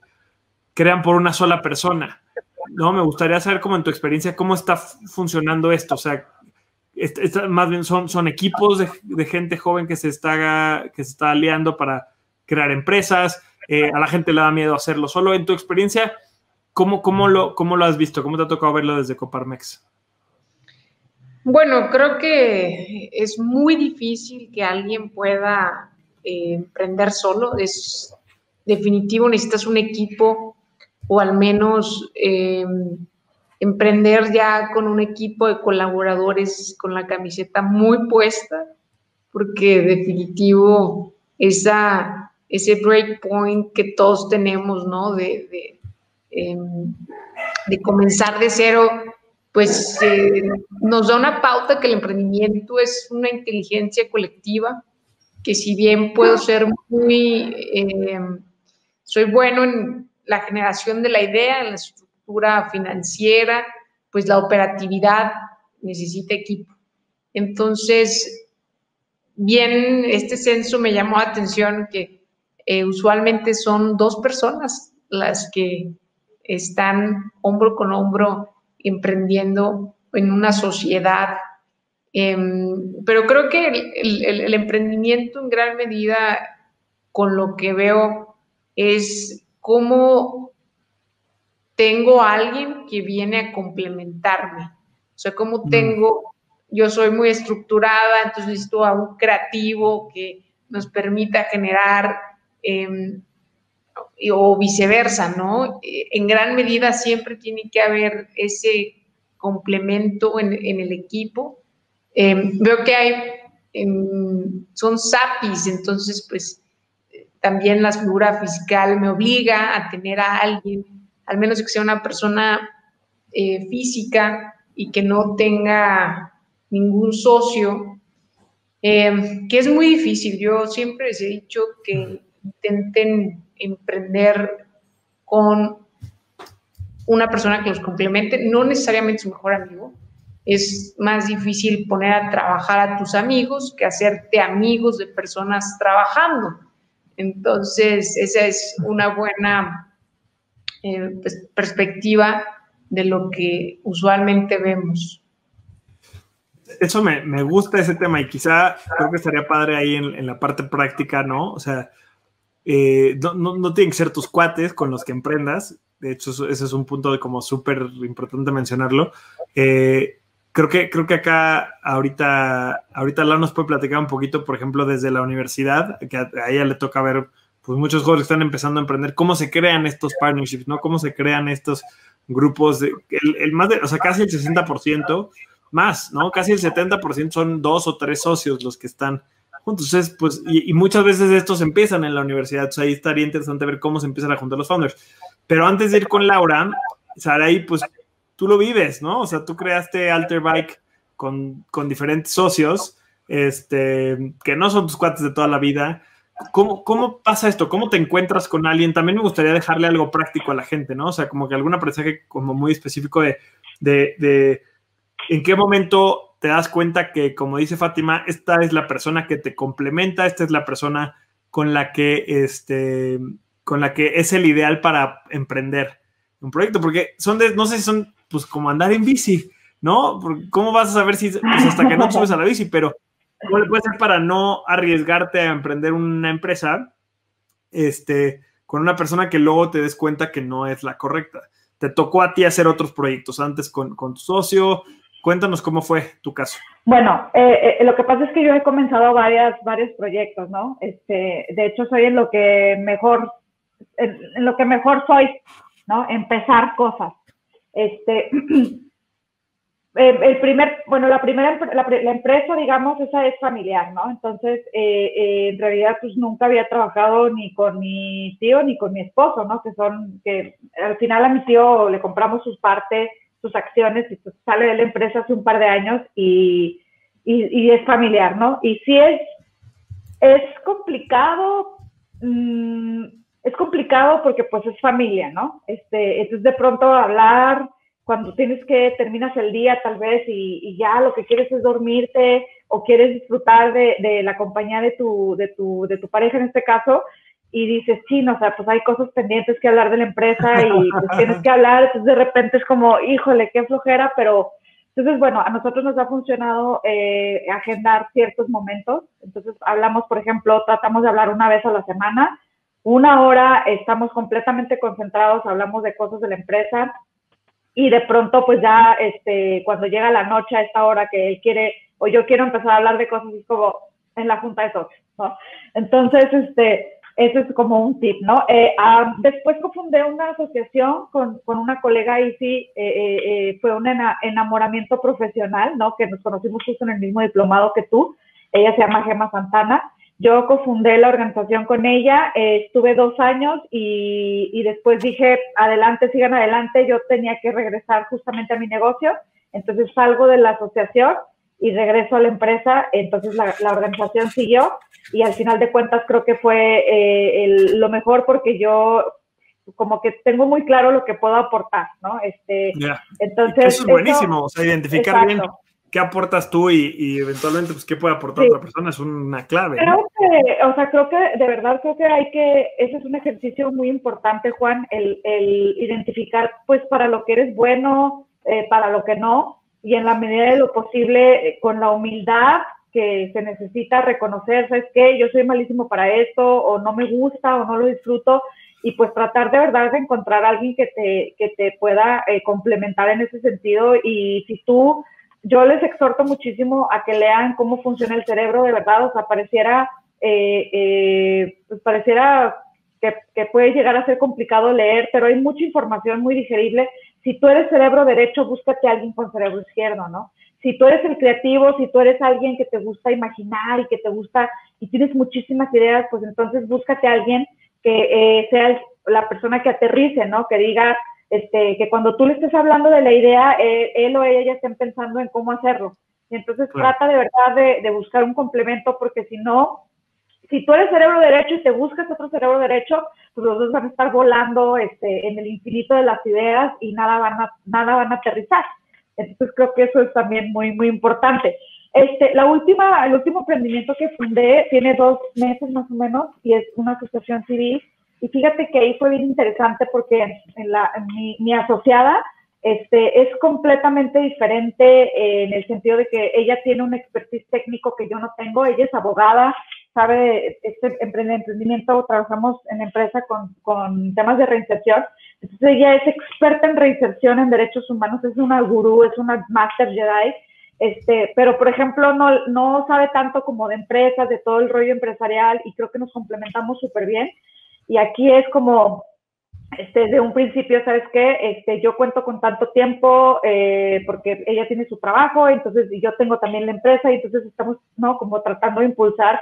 crean por una sola persona, ¿no? Me gustaría saber, como en tu experiencia, cómo está funcionando esto. O sea, más bien son equipos de gente joven que se está aliando para crear empresas. A la gente le da miedo hacerlo solo. En tu experiencia, ¿cómo lo has visto? ¿Cómo te ha tocado verlo desde Coparmex? Bueno, creo que es muy difícil que alguien pueda emprender solo. Es definitivo, necesitas un equipo o al menos emprender ya con un equipo de colaboradores con la camiseta muy puesta, porque definitivo ese breakpoint que todos tenemos, ¿no? De comenzar de cero, pues nos da una pauta que el emprendimiento es una inteligencia colectiva, que si bien puedo ser soy bueno en la generación de la idea, en la estructura financiera, pues la operatividad necesita equipo. Entonces, bien, este censo me llamó la atención que usualmente son 2 personas las que están hombro con hombro emprendiendo en una sociedad. Pero creo que el emprendimiento en gran medida, con lo que veo, es cómo tengo a alguien que viene a complementarme. O sea, cómo yo soy muy estructurada, entonces necesito a un creativo que nos permita generar o viceversa, ¿no? En gran medida siempre tiene que haber ese complemento en el equipo. Veo que hay, son SAPIs, entonces pues también la figura fiscal me obliga a tener a alguien, al menos que sea una persona física y que no tenga ningún socio, que es muy difícil. Yo siempre les he dicho que intenten emprender con una persona que los complemente, no necesariamente su mejor amigo. Es más difícil poner a trabajar a tus amigos que hacerte amigos de personas trabajando. Entonces, esa es una buena perspectiva de lo que usualmente vemos. Eso me gusta ese tema y quizá creo que estaría padre ahí en la parte práctica, ¿no? O sea, no tienen que ser tus cuates con los que emprendas. De hecho, ese es un punto como súper importante mencionarlo. Creo que acá ahorita Lau nos puede platicar un poquito, por ejemplo, desde la universidad, que a ella le toca ver pues muchos jóvenes que están empezando a emprender, cómo se crean estos partnerships, ¿no? Cómo se crean estos grupos, o sea, casi el 60% más, ¿no? Casi el 70% son 2 o 3 socios los que están juntos. Entonces, pues, y muchas veces estos empiezan en la universidad, entonces ahí estaría interesante ver cómo se empiezan a juntar los founders. Pero antes de ir con Laura, Saraí, pues tú lo vives, ¿no? O sea, tú creaste Alterbike con diferentes socios, que no son tus cuates de toda la vida. ¿Cómo pasa esto? ¿Cómo te encuentras con alguien? También me gustaría dejarle algo práctico a la gente, ¿no? O sea, como que algún aprendizaje como muy específico de en qué momento te das cuenta que, como dice Fátima, esta es la persona que te complementa, esta es la persona con la que es el ideal para emprender un proyecto, porque no sé si son, pues, como andar en bici, ¿no? ¿Cómo vas a saber si, pues, hasta que no subes a la bici? Pero ¿cómo le puedes hacer para no arriesgarte a emprender una empresa con una persona que luego te des cuenta que no es la correcta? Te tocó a ti hacer otros proyectos antes con tu socio. Cuéntanos cómo fue tu caso. Bueno, lo que pasa es que yo he comenzado varios proyectos, ¿no? De hecho, soy en lo que mejor soy, ¿no? Empezar cosas. La empresa, digamos, esa es familiar, ¿no? Entonces, en realidad, pues nunca había trabajado ni con mi tío ni con mi esposo, ¿no? Que al final a mi tío le compramos sus acciones y pues sale de la empresa hace un par de años y es familiar, ¿no? Y sí es complicado, es complicado porque pues es familia, ¿no? Entonces de pronto hablar cuando terminas el día tal vez y ya lo que quieres es dormirte o quieres disfrutar de la compañía de tu pareja en este caso, y dices, sí, no, o sea, pues hay cosas pendientes que hablar de la empresa y pues tienes que hablar, entonces de repente es como, híjole, qué flojera, pero entonces, bueno, a nosotros nos ha funcionado agendar ciertos momentos. Entonces hablamos, por ejemplo, tratamos de hablar una vez a la semana, 1 hora, estamos completamente concentrados, hablamos de cosas de la empresa y de pronto pues ya cuando llega la noche a esta hora que él quiere o yo quiero empezar a hablar de cosas, es como en la junta de socios, ¿no? Entonces, eso es como un tip, ¿no? Después cofundé una asociación con una colega y sí, fue un enamoramiento profesional, ¿no? Que nos conocimos justo en el mismo diplomado que tú. Ella se llama Gemma Santana. Yo cofundé la organización con ella, estuve 2 años y después dije, adelante, sigan adelante. Yo tenía que regresar justamente a mi negocio, entonces salgo de la asociación y regreso a la empresa, entonces la organización siguió y al final de cuentas creo que fue lo mejor porque yo como que tengo muy claro lo que puedo aportar, ¿no? Entonces eso es buenísimo, o sea, identificar exacto. bien qué aportas tú y eventualmente pues qué puede aportar otra persona es una clave, ¿no? Creo que de verdad ese es un ejercicio muy importante, Juan, el identificar pues para lo que eres bueno, para lo que no, y en la medida de lo posible, con la humildad que se necesita reconocer, ¿sabes qué? Yo soy malísimo para esto, o no me gusta, o no lo disfruto, y pues tratar de verdad de encontrar a alguien que te pueda complementar en ese sentido. Y yo les exhorto muchísimo a que lean cómo funciona el cerebro, de verdad, o sea, pareciera que puede llegar a ser complicado leer, pero hay mucha información muy digerible. Si tú eres cerebro derecho, búscate a alguien con cerebro izquierdo, ¿no? Si tú eres el creativo, si tú eres alguien que te gusta imaginar y que te gusta y tienes muchísimas ideas, pues entonces búscate a alguien que sea la persona que aterrice, ¿no? Que diga, que cuando tú le estés hablando de la idea, él o ella ya estén pensando en cómo hacerlo. Y entonces trata de verdad de buscar un complemento, porque si no, si tú eres cerebro derecho y te buscas otro cerebro derecho, pues los dos van a estar volando en el infinito de las ideas y nada van a aterrizar. Entonces creo que eso es también muy, muy importante. El último emprendimiento que fundé tiene 2 meses más o menos y es una asociación civil. Y fíjate que ahí fue bien interesante porque mi asociada es completamente diferente en el sentido de que ella tiene un expertise técnico que yo no tengo. Ella es abogada, sabe emprendimiento, trabajamos en empresa con temas de reinserción. Entonces ella es experta en reinserción en derechos humanos, es una gurú, es una master Jedi, pero por ejemplo no sabe tanto como de empresas, de todo el rollo empresarial, y creo que nos complementamos súper bien. Y aquí es como, de un principio, ¿sabes qué? Yo cuento con tanto tiempo porque ella tiene su trabajo, entonces yo tengo también la empresa, y entonces estamos, ¿no? Como tratando de impulsar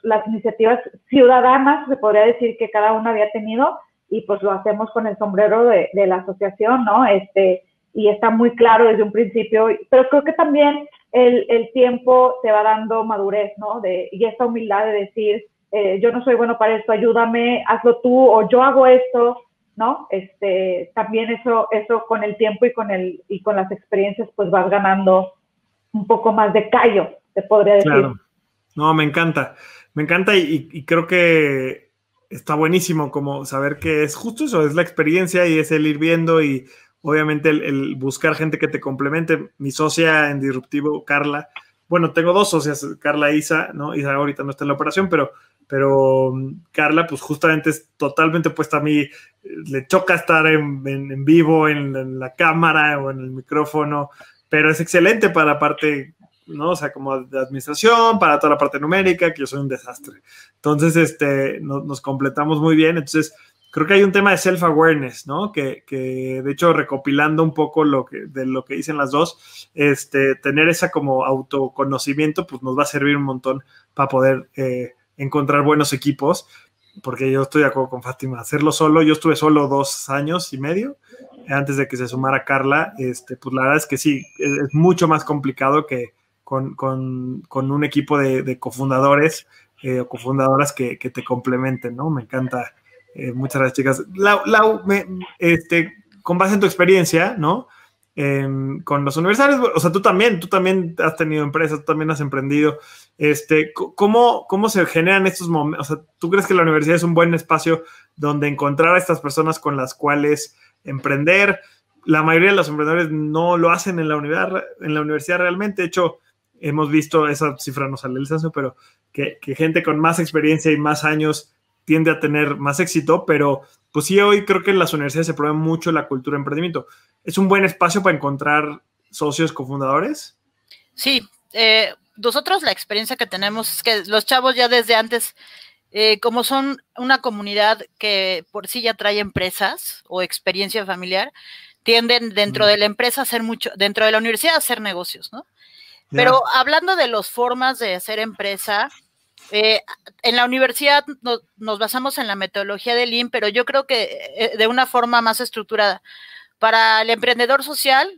las iniciativas ciudadanas, se podría decir, que cada uno había tenido, y pues lo hacemos con el sombrero de la asociación, ¿no? Y está muy claro desde un principio, pero creo que también el tiempo te va dando madurez, ¿no? Y esta humildad de decir, yo no soy bueno para esto, ayúdame, hazlo tú, o yo hago esto, ¿no? También eso con el tiempo y con las experiencias, pues vas ganando un poco más de callo, te podría decir. Claro. No, me encanta y creo que está buenísimo como saber que es justo eso, es la experiencia y es el ir viendo y obviamente el buscar gente que te complemente. Mi socia en Disruptivo, Carla, bueno, tengo 2 socias, Carla e Isa, ¿no? Isa ahorita no está en la operación, pero Carla, pues justamente es totalmente opuesta a mí, le choca estar en vivo, en la cámara o en el micrófono, pero es excelente para la parte, ¿no? O sea, como de administración, para toda la parte numérica, que yo soy un desastre. Entonces, nos completamos muy bien. Entonces, creo que hay un tema de self-awareness, ¿no? Que de hecho, recopilando un poco de lo que dicen las dos, tener esa como autoconocimiento, pues nos va a servir un montón para poder encontrar buenos equipos, porque yo estoy de acuerdo con Fátima, hacerlo solo. Yo estuve solo 2 años y medio antes de que se sumara Carla. Pues la verdad es que sí, es mucho más complicado que con un equipo de cofundadores o cofundadoras que te complementen, ¿no? Me encanta. Muchas gracias, chicas. Lau, con base en tu experiencia, ¿no? Con los universitarios, o sea, tú también has tenido empresas, tú también has emprendido. ¿Cómo se generan estos momentos? O sea, ¿tú crees que la universidad es un buen espacio donde encontrar a estas personas con las cuales emprender? La mayoría de los emprendedores no lo hacen en la universidad realmente. De hecho, hemos visto, esa cifra no sale el censo, pero que gente con más experiencia y más años tiende a tener más éxito, pero pues sí, hoy creo que en las universidades se promueve mucho la cultura de emprendimiento. ¿Es un buen espacio para encontrar socios cofundadores? Sí, nosotros la experiencia que tenemos es que los chavos ya desde antes, como son una comunidad que por sí ya trae empresas o experiencia familiar, tienden dentro de la empresa a hacer mucho, dentro de la universidad a hacer negocios, ¿no? Pero hablando de las formas de hacer empresa, en la universidad nos basamos en la metodología de Lean, pero yo creo que de una forma más estructurada. Para el emprendedor social,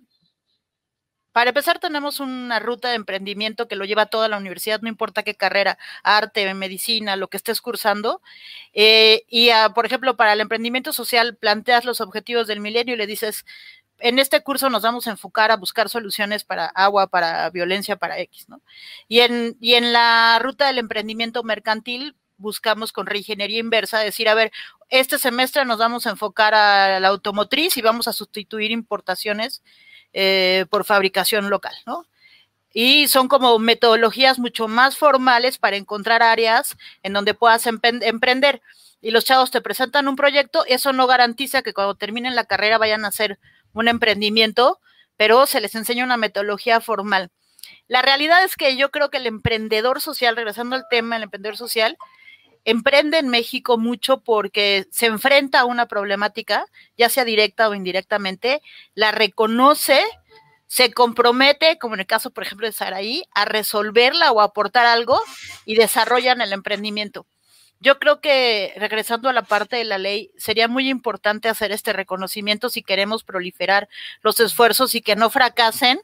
para empezar, tenemos una ruta de emprendimiento que lo lleva toda la universidad, no importa qué carrera, arte, medicina, lo que estés cursando. Por ejemplo, para el emprendimiento social, planteas los objetivos del milenio y le dices, en este curso nos vamos a enfocar a buscar soluciones para agua, para violencia, para X, ¿no? Y en la ruta del emprendimiento mercantil buscamos con reingeniería inversa decir, a ver, este semestre nos vamos a enfocar a la automotriz y vamos a sustituir importaciones por fabricación local, ¿no? Y son como metodologías mucho más formales para encontrar áreas en donde puedas emprender. Y los chavos te presentan un proyecto, eso no garantiza que cuando terminen la carrera vayan a hacer un emprendimiento, pero se les enseña una metodología formal. La realidad es que yo creo que el emprendedor social, regresando al tema, el emprendedor social, emprende en México mucho porque se enfrenta a una problemática, ya sea directa o indirectamente, la reconoce, se compromete, como en el caso, por ejemplo, de Saraí, a resolverla o a aportar algo y desarrollan el emprendimiento. Yo creo que, regresando a la parte de la ley, sería muy importante hacer este reconocimiento si queremos proliferar los esfuerzos y que no fracasen,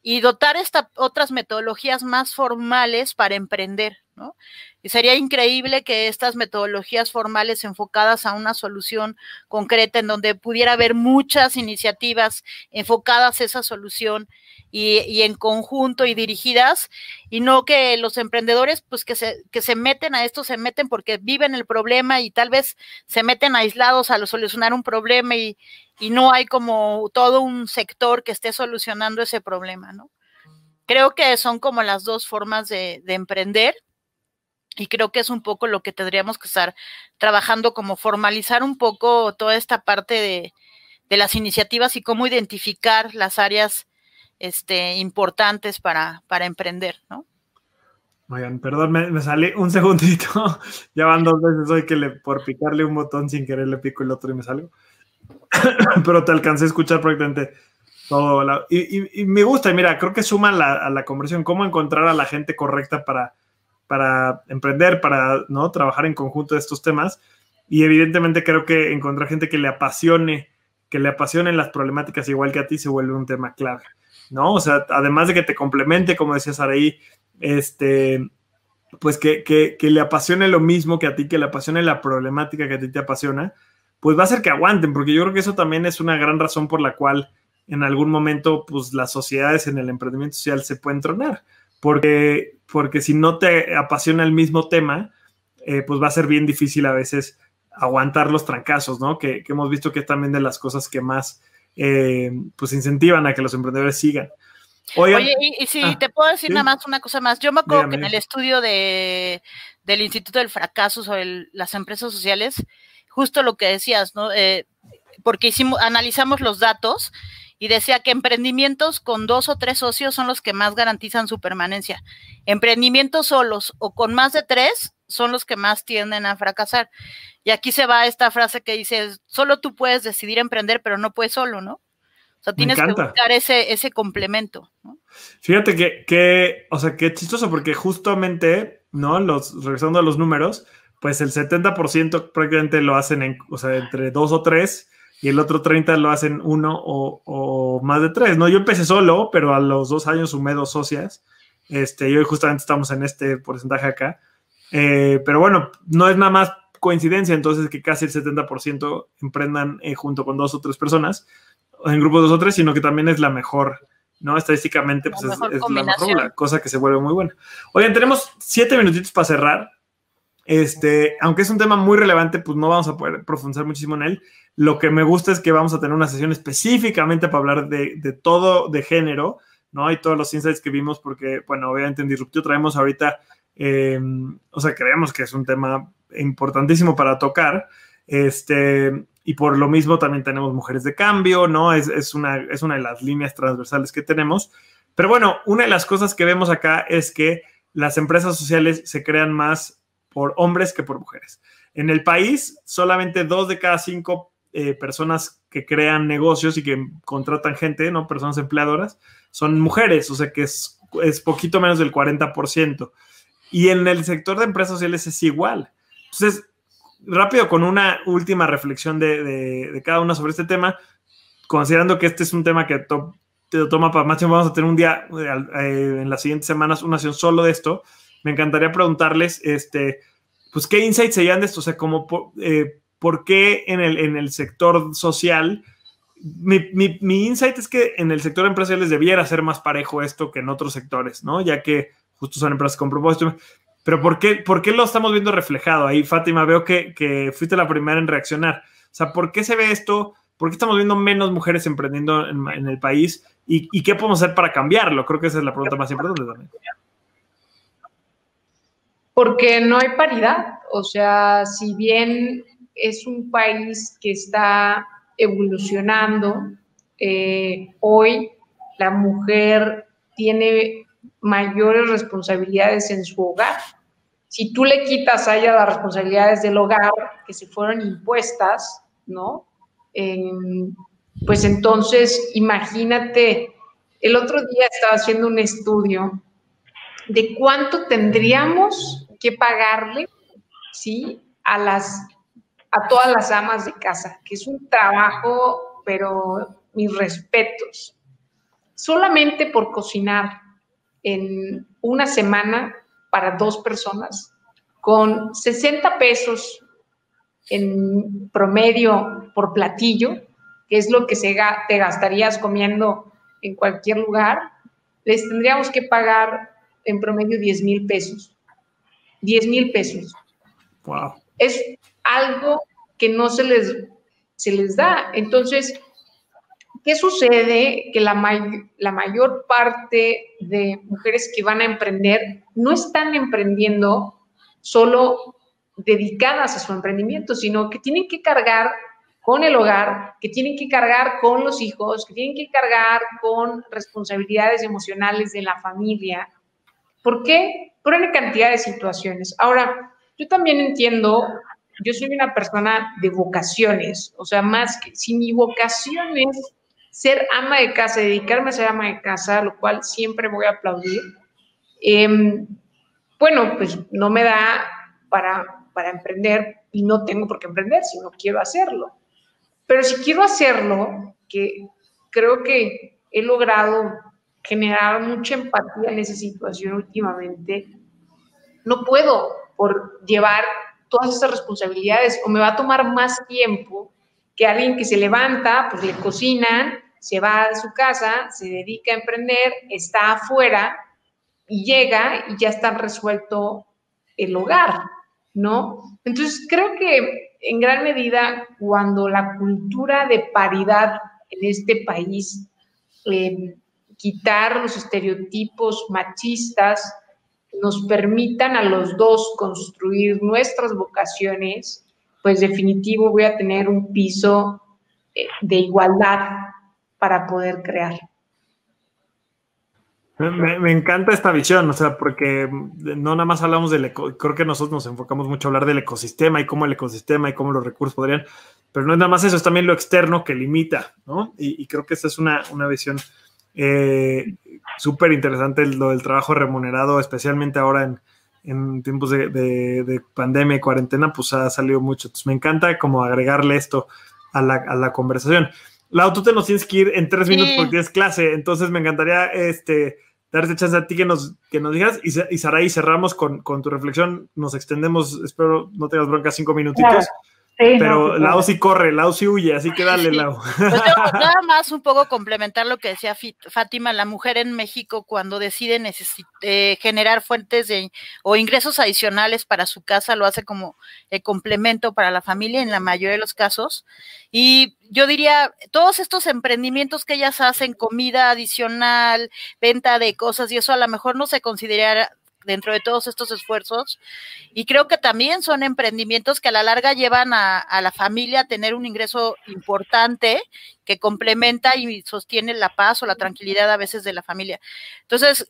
y dotar otras metodologías más formales para emprender, ¿no? Y sería increíble que estas metodologías formales enfocadas a una solución concreta, en donde pudiera haber muchas iniciativas enfocadas a esa solución y en conjunto y dirigidas, y no que los emprendedores, pues que se meten a esto, se meten porque viven el problema y tal vez se meten aislados a solucionar un problema y no hay como todo un sector que esté solucionando ese problema, ¿no? Creo que son como las dos formas de emprender, y creo que es un poco lo que tendríamos que estar trabajando, como formalizar un poco toda esta parte de las iniciativas y cómo identificar las áreas importantes para emprender, ¿no? Oigan, perdón, me salí un segundito. Ya van 2 veces hoy que por picarle un botón sin querer le pico el otro y me salgo. Pero te alcancé a escuchar prácticamente todo. Y me gusta, y mira, creo que suma a la conversión, cómo encontrar a la gente correcta para emprender, para, ¿no?, trabajar en conjunto de estos temas. Y evidentemente creo que encontrar gente que le apasionen las problemáticas igual que a ti se vuelve un tema clave, ¿no? O sea, además de que te complemente, como decía Saraí, pues que le apasione lo mismo que a ti, que le apasione la problemática que a ti te apasiona, pues va a hacer que aguanten, porque yo creo que eso también es una gran razón por la cual en algún momento pues las sociedades en el emprendimiento social se pueden tronar, porque si no te apasiona el mismo tema, pues va a ser bien difícil a veces aguantar los trancazos, ¿no? Que hemos visto que es también de las cosas que más pues incentivan a que los emprendedores sigan. Oye, y si te puedo decir, ¿sí?, nada más una cosa más. Yo me acuerdo que en el estudio del Instituto del Fracaso sobre las empresas sociales, justo lo que decías, ¿no? Porque analizamos los datos y decía que emprendimientos con 2 o 3 socios son los que más garantizan su permanencia. Emprendimientos solos o con más de 3 son los que más tienden a fracasar. Y aquí se va esta frase que dice, solo tú puedes decidir emprender, pero no puedes solo, ¿no? O sea, tienes que buscar ese complemento, ¿no? Fíjate que, o sea, qué chistoso, porque justamente, ¿no? Regresando a los números, pues el 70% prácticamente lo hacen o sea, entre 2 o 3, y el otro 30% lo hacen 1 o más de 3, ¿no? Yo empecé solo, pero a los 2 años sumé 2 socias, y hoy justamente estamos en este porcentaje acá, pero bueno, no es nada más coincidencia entonces que casi el 70% emprendan junto con 2 o 3 personas, en grupos de 2 o 3, sino que también es la mejor, ¿no? Estadísticamente, pues es la mejor, la cosa que se vuelve muy buena. Oigan, tenemos 7 minutitos para cerrar. Aunque es un tema muy relevante, pues no vamos a poder profundizar muchísimo en él. Lo que me gusta es que vamos a tener una sesión específicamente para hablar de todo de género, ¿no? Y todos los insights que vimos, porque, bueno, obviamente en Disruptivo traemos ahorita, o sea, creemos que es un tema importantísimo para tocar, y por lo mismo también tenemos Mujeres de Cambio, ¿no? Es una de las líneas transversales que tenemos. Pero bueno, una de las cosas que vemos acá es que las empresas sociales se crean más por hombres que por mujeres. En el país, solamente 2 de cada 5 personas que crean negocios y que contratan gente, ¿no?, personas empleadoras, son mujeres, o sea que es poquito menos del 40%. Y en el sector de empresas sociales es igual. Entonces, rápido, con una última reflexión de cada una sobre este tema, considerando que este es un tema que te toma para máximo, vamos a tener un día en las siguientes semanas una sesión solo de esto. Me encantaría preguntarles, pues, ¿qué insights se llevan de esto? O sea, como ¿por qué en el sector social? Mi insight es que en el sector empresarial debiera ser más parejo esto que en otros sectores, ¿no? Ya que justo son empresas con propósito. Pero ¿por qué lo estamos viendo reflejado? Ahí, Fátima, veo que fuiste la primera en reaccionar. O sea, ¿por qué se ve esto? ¿Por qué estamos viendo menos mujeres emprendiendo en el país? ¿Y qué podemos hacer para cambiarlo? Creo que esa es la pregunta más importante también. Porque no hay paridad. O sea, si bien es un país que está evolucionando, hoy la mujer tiene mayores responsabilidades en su hogar. si tú le quitas a ella las responsabilidades del hogar que se fueron impuestas, ¿no? Pues entonces, imagínate, el otro día estaba haciendo un estudio de cuánto tendríamos que pagarle, ¿sí?, a todas las amas de casa, que es un trabajo, pero mis respetos. Solamente por cocinar en una semana para 2 personas, con 60 pesos en promedio por platillo, que es lo que te gastarías comiendo en cualquier lugar, les tendríamos que pagar en promedio 10,000 pesos. 10,000 pesos. Wow. Es algo que no se les da. Entonces, ¿qué sucede? Que la mayor parte de mujeres que van a emprender no están emprendiendo solo dedicadas a su emprendimiento, sino que tienen que cargar con el hogar, que tienen que cargar con los hijos, que tienen que cargar con responsabilidades emocionales de la familia. ¿Por qué? Por una cantidad de situaciones. Ahora, yo también entiendo, yo soy una persona de vocaciones, o sea, más que si mi vocación es ser ama de casa, dedicarme a ser ama de casa, lo cual siempre voy a aplaudir, bueno, pues no me da para emprender y no tengo por qué emprender si no quiero hacerlo. Pero si quiero hacerlo, que creo que he logrado generar mucha empatía en esa situación últimamente, no puedo por llevar todas esas responsabilidades o me va a tomar más tiempo que alguien que se levanta, pues le cocinan, se va a su casa, se dedica a emprender, está afuera y llega y ya está resuelto el hogar, ¿no? Entonces, creo que en gran medida cuando la cultura de paridad en este país, quitar los estereotipos machistas, nos permitan a los dos construir nuestras vocaciones, pues definitivo voy a tener un piso de igualdad para poder crear. Me encanta esta visión, o sea, porque no nada más hablamos creo que nosotros nos enfocamos mucho a hablar del ecosistema y cómo el ecosistema y cómo los recursos podrían, pero no es nada más eso, es también lo externo que limita, ¿no? Y creo que esta es una visión súper interesante, lo del trabajo remunerado, especialmente ahora en tiempos de pandemia y cuarentena, pues ha salido mucho. Entonces me encanta como agregarle esto a la conversación. Lau, tú nos tienes que ir en 3 minutos porque tienes clase, entonces me encantaría darte chance a ti que nos digas, y Saray, cerramos con tu reflexión, nos extendemos, espero no tengas bronca, 5 minutitos. Claro. Sí, pero Lau sí corre, Lau sí huye, así que dale, sí. Lau. Pues nada más un poco complementar lo que decía Fátima, la mujer en México cuando decide generar fuentes o ingresos adicionales para su casa, lo hace como el complemento para la familia en la mayoría de los casos. Y yo diría, todos estos emprendimientos que ellas hacen, comida adicional, venta de cosas, y eso a lo mejor no se considera dentro de todos estos esfuerzos, y creo que también son emprendimientos que a la larga llevan a la familia a tener un ingreso importante que complementa y sostiene la paz o la tranquilidad a veces de la familia. Entonces,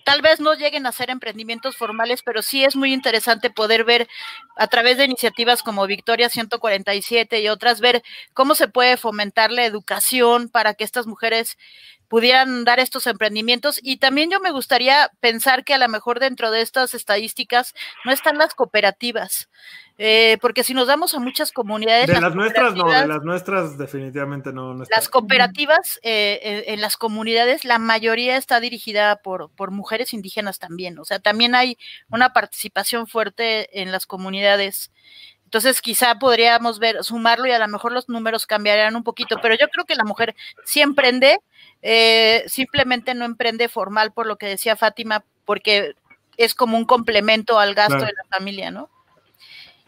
tal vez no lleguen a ser emprendimientos formales, pero sí es muy interesante poder ver a través de iniciativas como Victoria 147 y otras, ver cómo se puede fomentar la educación para que estas mujeres pudieran dar estos emprendimientos. Y también yo me gustaría pensar que a lo mejor dentro de estas estadísticas no están las cooperativas, porque si nos damos a muchas comunidades... De las nuestras no, de las nuestras definitivamente no están. Las cooperativas en las comunidades, la mayoría está dirigida por mujeres indígenas también, o sea, también hay una participación fuerte en las comunidades. Entonces quizá podríamos sumarlo y a lo mejor los números cambiarían un poquito, pero yo creo que la mujer sí emprende, simplemente no emprende formal, por lo que decía Fátima, porque es como un complemento al gasto de la familia, ¿no?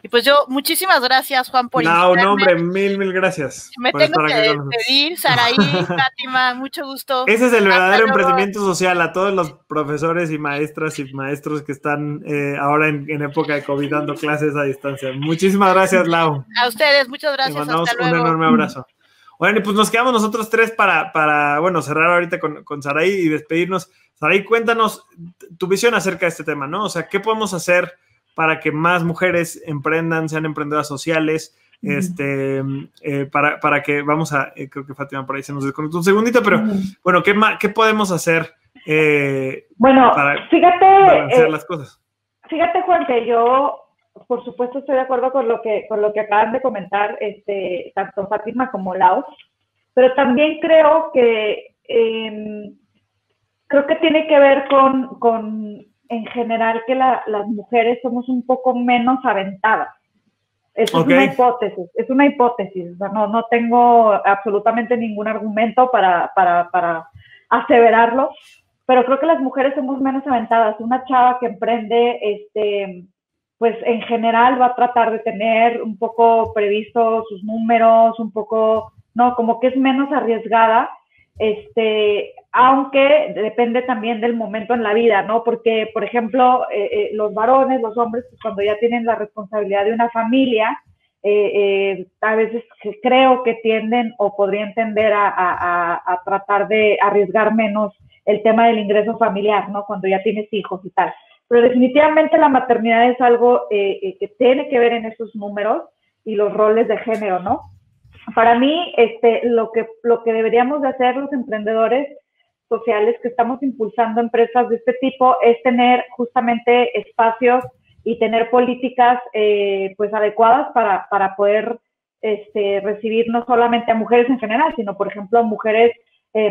Y pues yo, muchísimas gracias, Juan, por invitarme. No, hombre, mil gracias. Me tengo que despedir, Saraí, Fátima, mucho gusto. Ese es el verdadero emprendimiento social, a todos los profesores y maestras y maestros que están ahora en época de COVID dando clases a distancia. Muchísimas gracias, Lau. A ustedes, muchas gracias. Les mandamos un enorme abrazo. Bueno, y pues nos quedamos nosotros tres para bueno, cerrar ahorita con Saraí y despedirnos. Saraí, cuéntanos tu visión acerca de este tema, ¿no? O sea, ¿qué podemos hacer para que más mujeres emprendan, sean emprendedoras sociales? Para que vamos a, creo que Fátima por ahí se nos desconectó un segundito, pero bueno, ¿qué podemos hacer para fíjate, balancear las cosas? Fíjate, Juan, que yo, por supuesto, estoy de acuerdo con lo que acaban de comentar, tanto Fátima como Lau, pero también creo que tiene que ver con en general, que las mujeres somos un poco menos aventadas. Eso es una hipótesis, o sea, no tengo absolutamente ningún argumento para aseverarlo, pero creo que las mujeres somos menos aventadas. Una chava que emprende, pues en general va a tratar de tener un poco previsto sus números, un poco, no, como que es menos arriesgada, aunque depende también del momento en la vida, ¿no? Porque, por ejemplo, los varones, los hombres, pues cuando ya tienen la responsabilidad de una familia, a veces creo que tienden o podrían tender a tratar de arriesgar menos el tema del ingreso familiar, ¿no? Cuando ya tienes hijos y tal. Pero definitivamente la maternidad es algo que tiene que ver en esos números y los roles de género, ¿no? Para mí, lo que deberíamos de hacer los emprendedores sociales que estamos impulsando empresas de este tipo es tener justamente espacios y tener políticas pues adecuadas para poder recibir no solamente a mujeres en general, sino por ejemplo a mujeres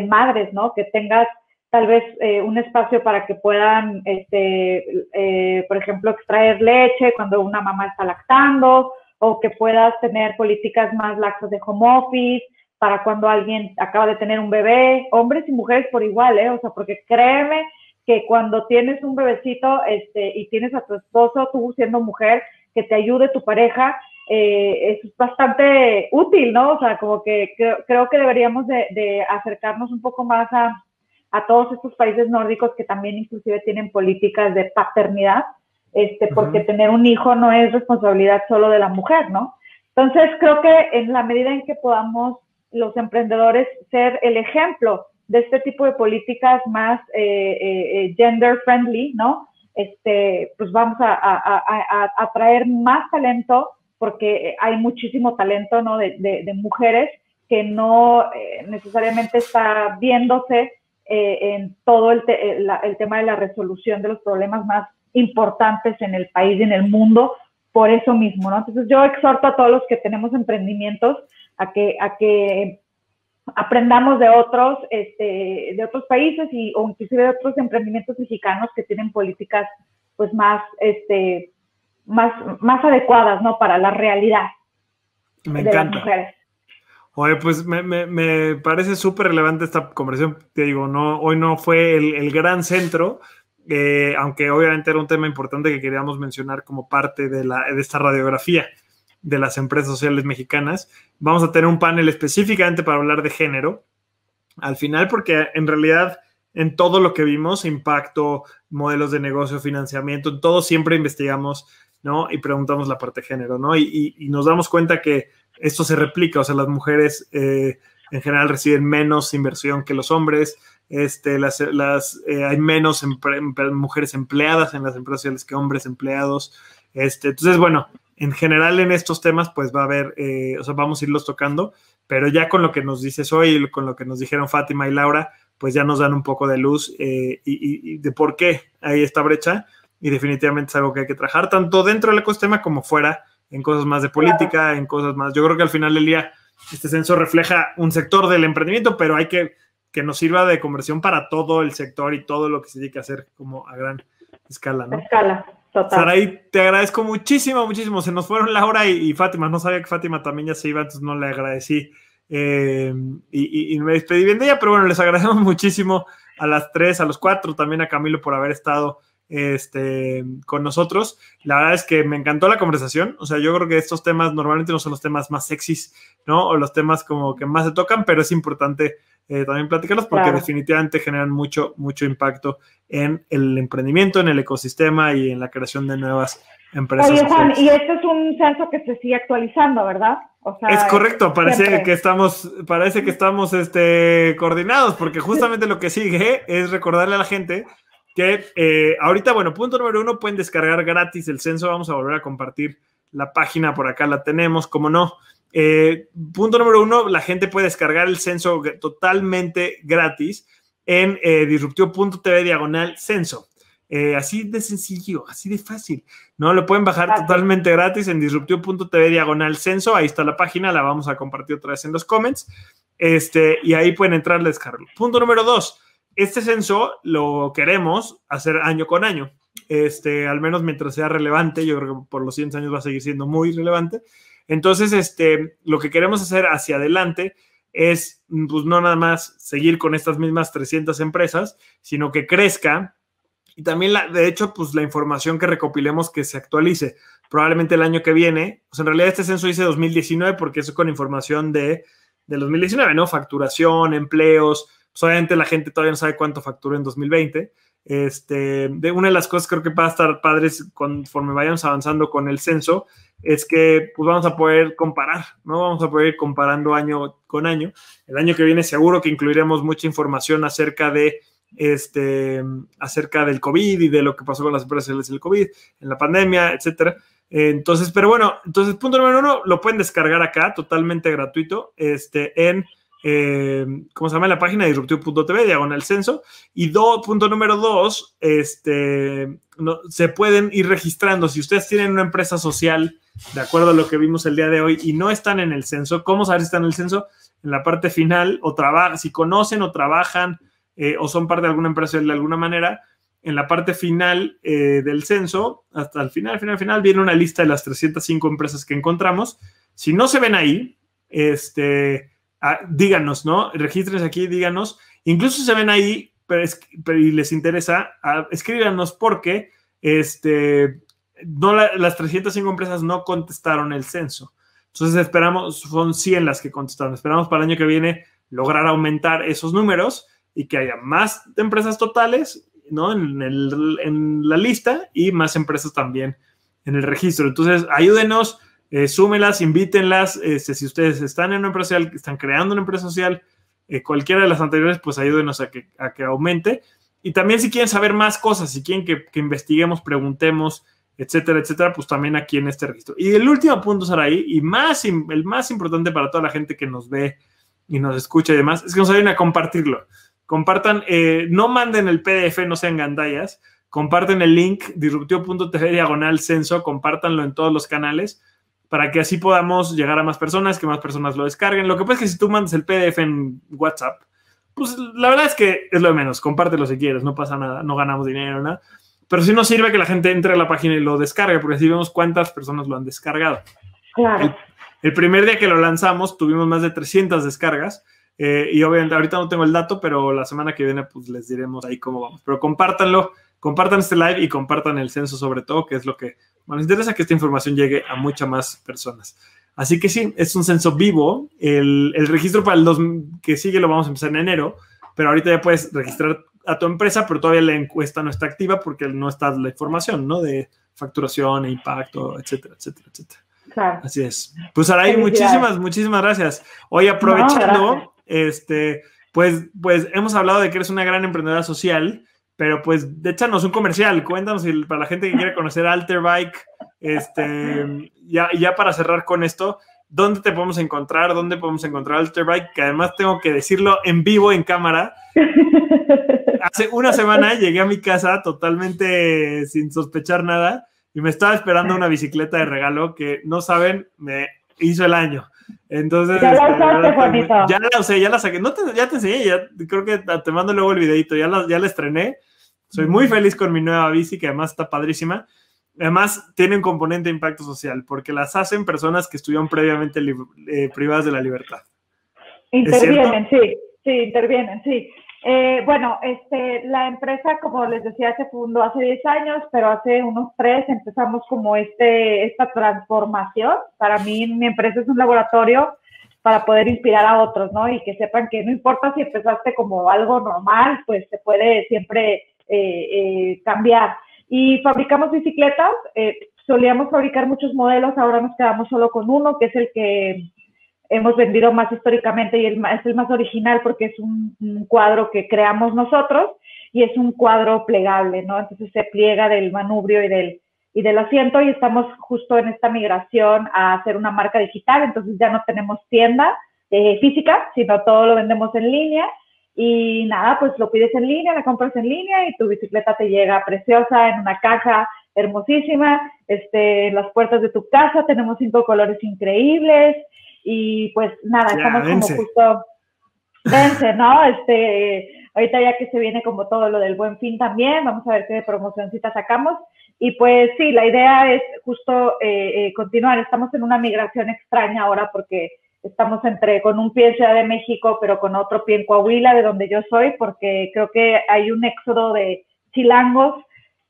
madres, ¿no? Que tengas tal vez un espacio para que puedan, por ejemplo, extraer leche cuando una mamá está lactando, o que puedas tener políticas más laxas de home office para cuando alguien acaba de tener un bebé, hombres y mujeres por igual, o sea, porque créeme que cuando tienes un bebecito y tienes a tu esposo, tú siendo mujer, que te ayude tu pareja, es bastante útil, ¿no? O sea, como que creo que deberíamos de acercarnos un poco más a todos estos países nórdicos que también inclusive tienen políticas de paternidad, porque tener un hijo no es responsabilidad solo de la mujer, ¿no? Entonces, creo que en la medida en que podamos los emprendedores ser el ejemplo de este tipo de políticas más gender friendly, ¿no? Pues vamos a atraer más talento, porque hay muchísimo talento, ¿no? De mujeres que no necesariamente está viéndose en todo el tema de la resolución de los problemas más importantes en el país y en el mundo, por eso mismo, ¿no? Entonces yo exhorto a todos los que tenemos emprendimientos a que aprendamos de otros países o inclusive de otros emprendimientos mexicanos que tienen políticas pues más adecuadas, ¿no? Para la realidad de las mujeres. Oye, pues me parece súper relevante esta conversación. Te digo, hoy no fue el gran centro, aunque obviamente era un tema importante que queríamos mencionar como parte de esta radiografía de las empresas sociales mexicanas. Vamos a tener un panel específicamente para hablar de género al final, porque en realidad en todo lo que vimos, impacto, modelos de negocio, financiamiento, en todo siempre investigamos, ¿no? Y preguntamos la parte de género, ¿no? Y nos damos cuenta que esto se replica, o sea, las mujeres en general reciben menos inversión que los hombres, hay menos mujeres empleadas en las empresas sociales que hombres empleados. Entonces, bueno, en general en estos temas pues va a haber, o sea, vamos a irlos tocando, pero ya con lo que nos dices hoy y con lo que nos dijeron Fátima y Laura, pues ya nos dan un poco de luz y de por qué hay esta brecha, y definitivamente es algo que hay que trabajar tanto dentro del ecosistema como fuera, en cosas más de política, en cosas más. Yo creo que al final del día este censo refleja un sector del emprendimiento, pero hay que nos sirva de conversión para todo el sector y todo lo que se tiene que hacer como a gran escala, ¿no? Escala, total. Saraí, te agradezco muchísimo, muchísimo. Se nos fueron Laura y Fátima. No sabía que Fátima también ya se iba, entonces no le agradecí. Y me despedí bien de ella, pero bueno, les agradecemos muchísimo a las 3, a los 4, también a Camilo por haber estado con nosotros. La verdad es que me encantó la conversación. O sea, yo creo que estos temas normalmente no son los temas más sexys, ¿no? O los temas como que más se tocan, pero es importante también platicarlos porque definitivamente generan mucho impacto en el emprendimiento, en el ecosistema y en la creación de nuevas empresas Oye, Juan, sociales. y este es un censo que se sigue actualizando, ¿verdad? O sea, Es correcto, parece siempre. que estamos coordinados, porque justamente lo que sigue es recordarle a la gente que ahorita, bueno, punto número 1, pueden descargar gratis el censo. Vamos a volver a compartir la página, por acá la tenemos, como no. Punto número 1, la gente puede descargar el censo totalmente gratis en disruptivo.tv/censo. Así de sencillo, así de fácil, ¿no? Lo pueden bajar totalmente gratis en disruptivo.tv/censo. Ahí está la página, la vamos a compartir otra vez en los comments. Y ahí pueden entrar a descargarlo. Punto número 2, este censo lo queremos hacer año con año. Al menos mientras sea relevante. Yo creo que por los 100 años va a seguir siendo muy relevante. Entonces, lo que queremos hacer hacia adelante es, pues, no nada más seguir con estas mismas 300 empresas, sino que crezca. Y también, de hecho, pues la información que recopilemos que se actualice. Probablemente el año que viene, pues en realidad este censo dice 2019 porque es con información de 2019, ¿no? Facturación, empleos. Pues obviamente la gente todavía no sabe cuánto facturó en 2020. Una de las cosas creo que va a estar padres conforme vayamos avanzando con el censo es que pues vamos a poder comparar, ¿no? Vamos a poder ir comparando año con año. El año que viene seguro que incluiremos mucha información acerca del COVID y de lo que pasó con las empresas del COVID, en la pandemia, etcétera. Entonces, punto número 1, lo pueden descargar acá, totalmente gratuito, en ¿cómo se llama? En la página disruptivo.tv/censo. Y punto número 2, se pueden ir registrando. Si ustedes tienen una empresa social, de acuerdo a lo que vimos el día de hoy, y no están en el censo, ¿cómo saber si están en el censo? En la parte final, si conocen o trabajan o son parte de alguna empresa de alguna manera, en la parte final del censo, hasta el final, viene una lista de las 305 empresas que encontramos. Si no se ven ahí, díganos, ¿no? Regístrense aquí, díganos. Incluso si se ven ahí y les interesa, escríbanos porque las 305 empresas no contestaron el censo. Entonces esperamos, son 100 las que contestaron. Esperamos para el año que viene lograr aumentar esos números y que haya más empresas totales, ¿no? en la lista y más empresas también en el registro. Entonces, ayúdenos, súmenlas, invítenlas. Si ustedes están en una empresa social, están creando una empresa social, cualquiera de las anteriores, pues ayúdenos a que aumente. Y también si quieren saber más cosas, si quieren que investiguemos, preguntemos, etcétera, etcétera, pues también aquí en este registro. Y el último punto, Saraí, y el más importante para toda la gente que nos ve y nos escucha y demás, es que nos ayuden a compartirlo. Compartan, no manden el PDF, no sean gandallas, comparten el link disruptivo.tv/censo, compártanlo en todos los canales para que así podamos llegar a más personas, que más personas lo descarguen. Lo que pasa es que si tú mandas el PDF en WhatsApp, pues la verdad es que es lo de menos, compártelo si quieres, no pasa nada, no ganamos dinero, nada. Pero sí nos sirve que la gente entre a la página y lo descargue, porque así vemos cuántas personas lo han descargado. Claro. El primer día que lo lanzamos tuvimos más de 300 descargas. Y obviamente ahorita no tengo el dato, pero la semana que viene pues les diremos ahí cómo vamos. Pero compártanlo, compartan este live y compartan el censo sobre todo, que es lo que nos interesa, que esta información llegue a muchas más personas. Así que sí, es un censo vivo. El registro para el que sigue lo vamos a empezar en enero, pero ahorita ya puedes registrar a tu empresa, pero todavía la encuesta no está activa porque no está la información, ¿no? De facturación e impacto, etcétera, etcétera, etcétera. Claro. Así es. Pues Saraí, muchísimas gracias. Hoy aprovechando, pues hemos hablado de que eres una gran emprendedora social, pero pues échanos un comercial, cuéntanos para la gente que quiere conocer Alterbike, ya para cerrar con esto, ¿dónde te podemos encontrar? ¿Dónde podemos encontrar Alterbike? Que además tengo que decirlo en vivo, en cámara. Hace una semana llegué a mi casa totalmente sin sospechar nada y me estaba esperando una bicicleta de regalo que, no saben, me hizo el año. Entonces, ya la usaste, Juanito. Ya la usé, ya la saqué. Ya te enseñé, creo que te mando luego el videito. Ya la estrené. Soy muy feliz con mi nueva bici, que además está padrísima. Además, tiene un componente de impacto social, porque las hacen personas que estuvieron previamente privadas de la libertad. Intervienen, sí, intervienen, sí. Bueno, la empresa, como les decía, se fundó hace 10 años, pero hace unos 3 empezamos como esta transformación. Para mí, mi empresa es un laboratorio para poder inspirar a otros, ¿no? Y que sepan que no importa si empezaste como algo normal, pues se puede siempre cambiar. Y fabricamos bicicletas solíamos fabricar muchos modelos, ahora nos quedamos solo con uno, que es el que hemos vendido más históricamente y es el más original porque es un cuadro que creamos nosotros y es un cuadro plegable, ¿no? Entonces se pliega del manubrio y del asiento y estamos justo en esta migración a hacer una marca digital, entonces ya no tenemos tienda física, sino todo lo vendemos en línea y nada, pues lo pides en línea, la compras en línea y tu bicicleta te llega preciosa en una caja hermosísima, en las puertas de tu casa tenemos 5 colores increíbles y pues nada, estamos como justo, vence, ¿no? Ahorita ya que se viene como todo lo del Buen Fin también, vamos a ver qué promocioncita sacamos. Y pues sí, la idea es justo continuar. Estamos en una migración extraña ahora porque estamos con un pie en Ciudad de México, pero con otro pie en Coahuila, de donde yo soy, porque creo que hay un éxodo de chilangos.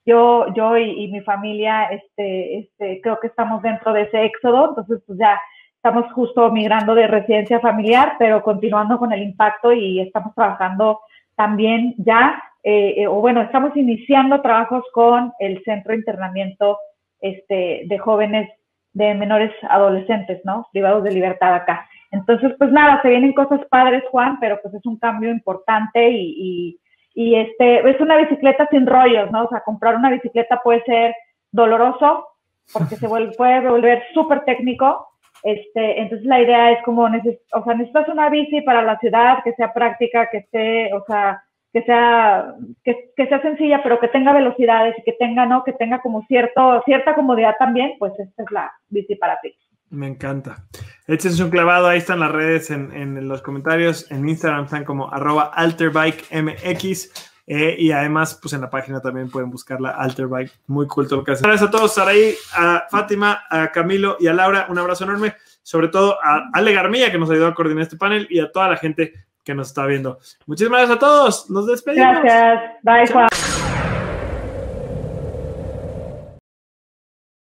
Yo y mi familia, creo que estamos dentro de ese éxodo, entonces pues ya estamos justo migrando de residencia familiar, pero continuando con el impacto y estamos trabajando también ya, estamos iniciando trabajos con el Centro de Internamiento de jóvenes, de menores adolescentes, ¿no? Privados de libertad acá. Entonces, pues nada, se vienen cosas padres, Juan, pero pues es un cambio importante y es una bicicleta sin rollos, ¿no? O sea, comprar una bicicleta puede ser doloroso porque puede volver súper técnico. Entonces la idea es como, necesitas una bici para la ciudad que sea práctica, que esté, que sea sencilla, pero que tenga velocidades y que tenga, ¿no? Que tenga como cierta comodidad también, pues esta es la bici para ti. Me encanta. Échense un clavado, ahí están las redes en los comentarios, en Instagram están como @alterbikemx. Y además, pues en la página también pueden buscar la Alterbike. Muy cool todo lo que hacen. Gracias a todos, Saraí, a Fátima, a Camilo y a Laura. Un abrazo enorme. Sobre todo a Ale Garmilla, que nos ayudó a coordinar este panel, y a toda la gente que nos está viendo. Muchísimas gracias a todos. Nos despedimos. Gracias. Bye, Juan.